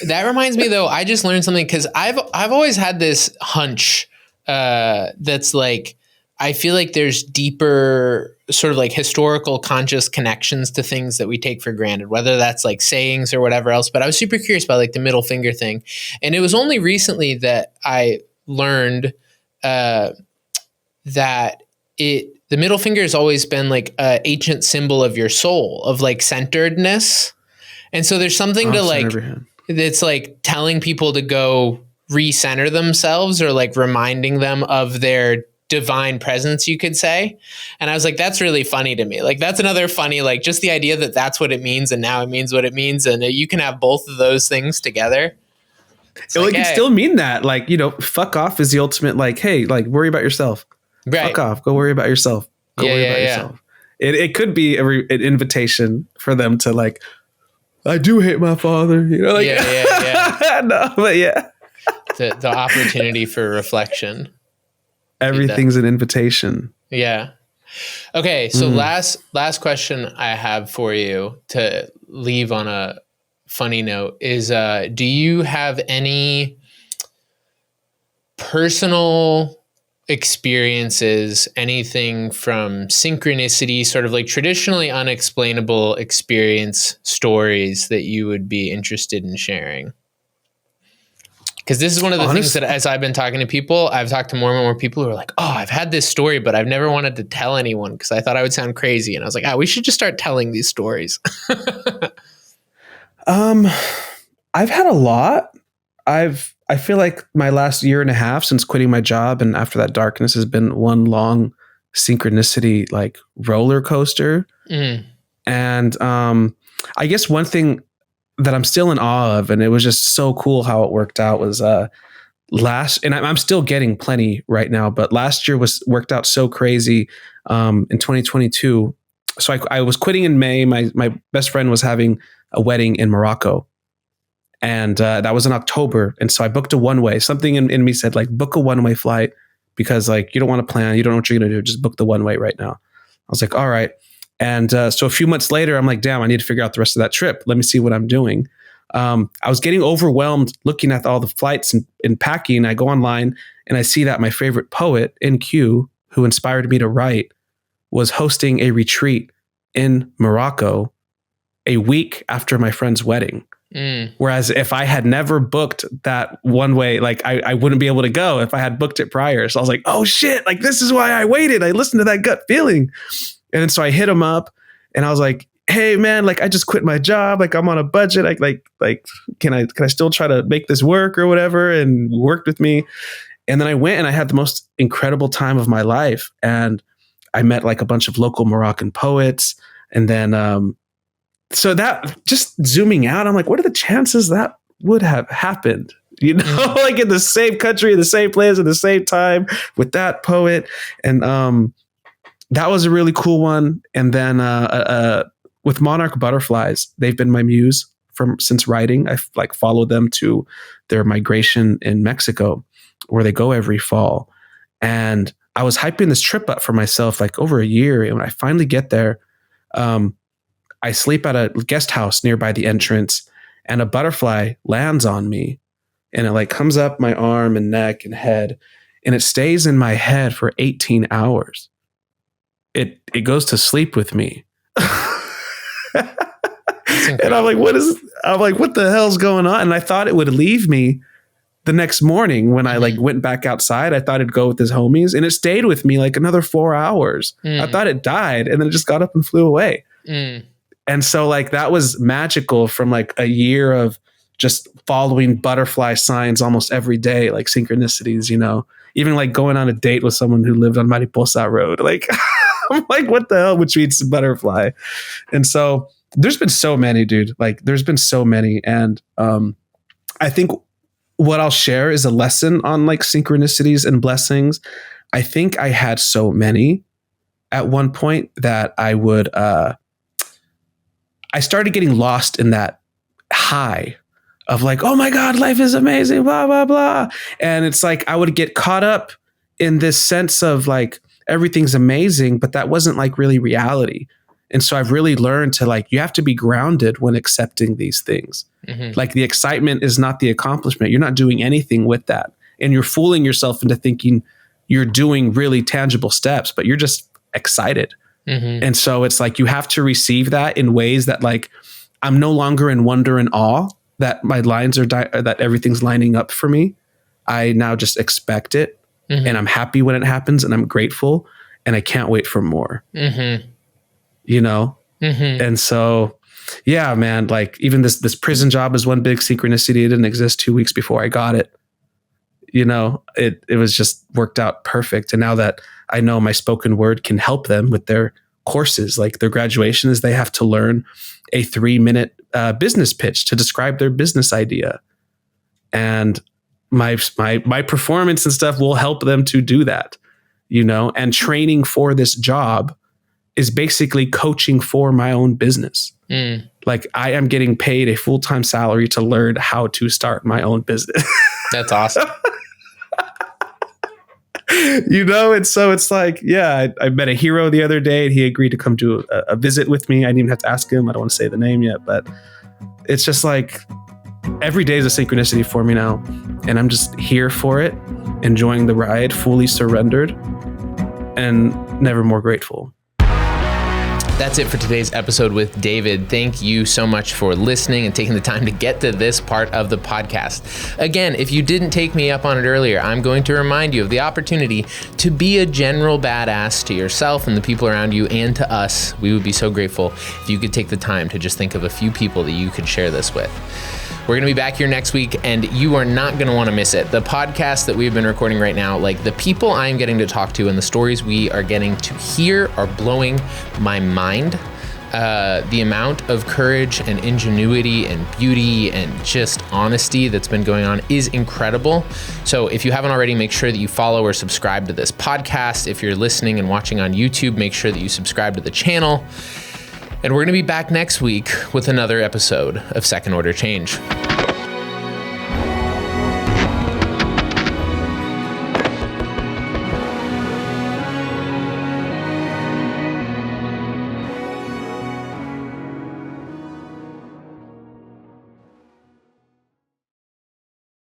That reminds me though, I just learned something, because I've always had this hunch that's like, I feel like there's deeper sort of like historical conscious connections to things that we take for granted, whether that's like sayings or whatever else. But I was super curious about like the middle finger thing. And it was only recently that I learned that the middle finger has always been like an ancient symbol of your soul, of like centeredness. And so there's something to like, it's like telling people to go recenter themselves, or like reminding them of their divine presence, you could say. And I was like, that's really funny to me. Like, that's another funny, like, just the idea that that's what it means, and now it means what it means, and you can have both of those things together. It's like, it can still mean that, like, fuck off is the ultimate, like, hey, like, worry about yourself. right. Fuck off. Go worry about yourself. Go worry about yourself. It could be an invitation for them to, like, I do hate my father. Like, no, but yeah. The opportunity for reflection. Everything's an invitation. Yeah. Okay. So last question I have for you to leave on a funny note is, do you have any personal experiences, anything from synchronicity, sort of like traditionally unexplainable experience stories that you would be interested in sharing? Because this is one of the things that, as I've been talking to people, I've talked to more and more people who are like, oh, I've had this story, but I've never wanted to tell anyone because I thought I would sound crazy. And I was like, we should just start telling these stories. I've had a lot. I feel like my last year and a half since quitting my job and after that darkness has been one long synchronicity, like, roller coaster. And I guess one thing that I'm still in awe of, and it was just so cool how it worked out, was and I'm still getting plenty right now, but last year worked out so crazy in 2022. So I was quitting in May. My best friend was having a wedding in Morocco. And that was in October. And so I booked a one-way. Something in me said, like, book a one-way flight because, like, you don't want to plan. You don't know what you're going to do. Just book the one-way right now. I was like, all right. And so a few months later, I'm like, damn, I need to figure out the rest of that trip. Let me see what I'm doing. I was getting overwhelmed looking at all the flights and packing. I go online and I see that my favorite poet, NQ, who inspired me to write, was hosting a retreat in Morocco a week after my friend's wedding. Whereas if I had never booked that one way, like, I wouldn't be able to go if I had booked it prior. So I was like, oh shit, like, this is why I waited. I listened to that gut feeling. And so I hit him up and I was like, hey man, like, I just quit my job. Like, I'm on a budget. Like, can I still try to make this work or whatever? And worked with me. And then I went and I had the most incredible time of my life. And I met, like, a bunch of local Moroccan poets. And then, so that, just zooming out, I'm like, what are the chances that would have happened? Like, in the same country, in the same place, at the same time with that poet. And that was a really cool one. And then with Monarch Butterflies, they've been my muse since writing. I've, like, followed them to their migration in Mexico, where they go every fall. And I was hyping this trip up for myself, like, over a year. And when I finally get there, I sleep at a guest house nearby the entrance, and a butterfly lands on me, and it, like, comes up my arm and neck and head, and it stays in my head for 18 hours. It goes to sleep with me. And I'm like, what the hell's going on? And I thought it would leave me the next morning when I, like, went back outside. I thought it'd go with his homies, and it stayed with me like another 4 hours. I thought it died, and then it just got up and flew away. And so, like, that was magical from, like, a year of just following butterfly signs almost every day, like synchronicities, even, like, going on a date with someone who lived on Mariposa Road. Like, I'm like, what the hell, which means butterfly. And so there's been so many, dude. Like, there's been so many. And I think what I'll share is a lesson on, like, synchronicities and blessings. I think I had so many at one point that I would, I started getting lost in that high of, like, oh my God, life is amazing, blah, blah, blah. And it's like, I would get caught up in this sense of, like, everything's amazing, but that wasn't, like, really reality. And so I've really learned to, like, you have to be grounded when accepting these things. Like, the excitement is not the accomplishment. You're not doing anything with that. And you're fooling yourself into thinking you're doing really tangible steps, but you're just excited. And so it's like, you have to receive that in ways that, like, I'm no longer in wonder and awe that my lines are, that everything's lining up for me. I now just expect it, and I'm happy when it happens, and I'm grateful, and I can't wait for more. And so, yeah, man, like, even this prison job is one big synchronicity. It didn't exist 2 weeks before I got it. It was just worked out perfect. And now that I know my spoken word can help them with their courses, like their graduation is they have to learn a 3-minute business pitch to describe their business idea. And my performance and stuff will help them to do that, you know, and training for this job is basically coaching for my own business. Like I am getting paid a full-time salary to learn how to start my own business. That's awesome. You know, and so it's like, yeah, I met a hero the other day and he agreed to come do a visit with me. I didn't even have to ask him. I don't want to say the name yet, but it's just like every day is a synchronicity for me now. And I'm just here for it, enjoying the ride, fully surrendered and never more grateful. That's it for today's episode with David. Thank you so much for listening and taking the time to get to this part of the podcast. Again, if you didn't take me up on it earlier, I'm going to remind you of the opportunity to be a general badass to yourself and the people around you and to us. We would be so grateful if you could take the time to just think of a few people that you could share this with. We're going to be back here next week, and you are not going to want to miss it. The podcast that we've been recording right now, like the people I'm getting to talk to and the stories we are getting to hear are blowing my mind. The amount of courage and ingenuity and beauty and just honesty that's been going on is incredible. So if you haven't already, make sure that you follow or subscribe to this podcast. If you're listening and watching on YouTube, make sure that you subscribe to the channel. And we're going to be back next week with another episode of Second Order Change.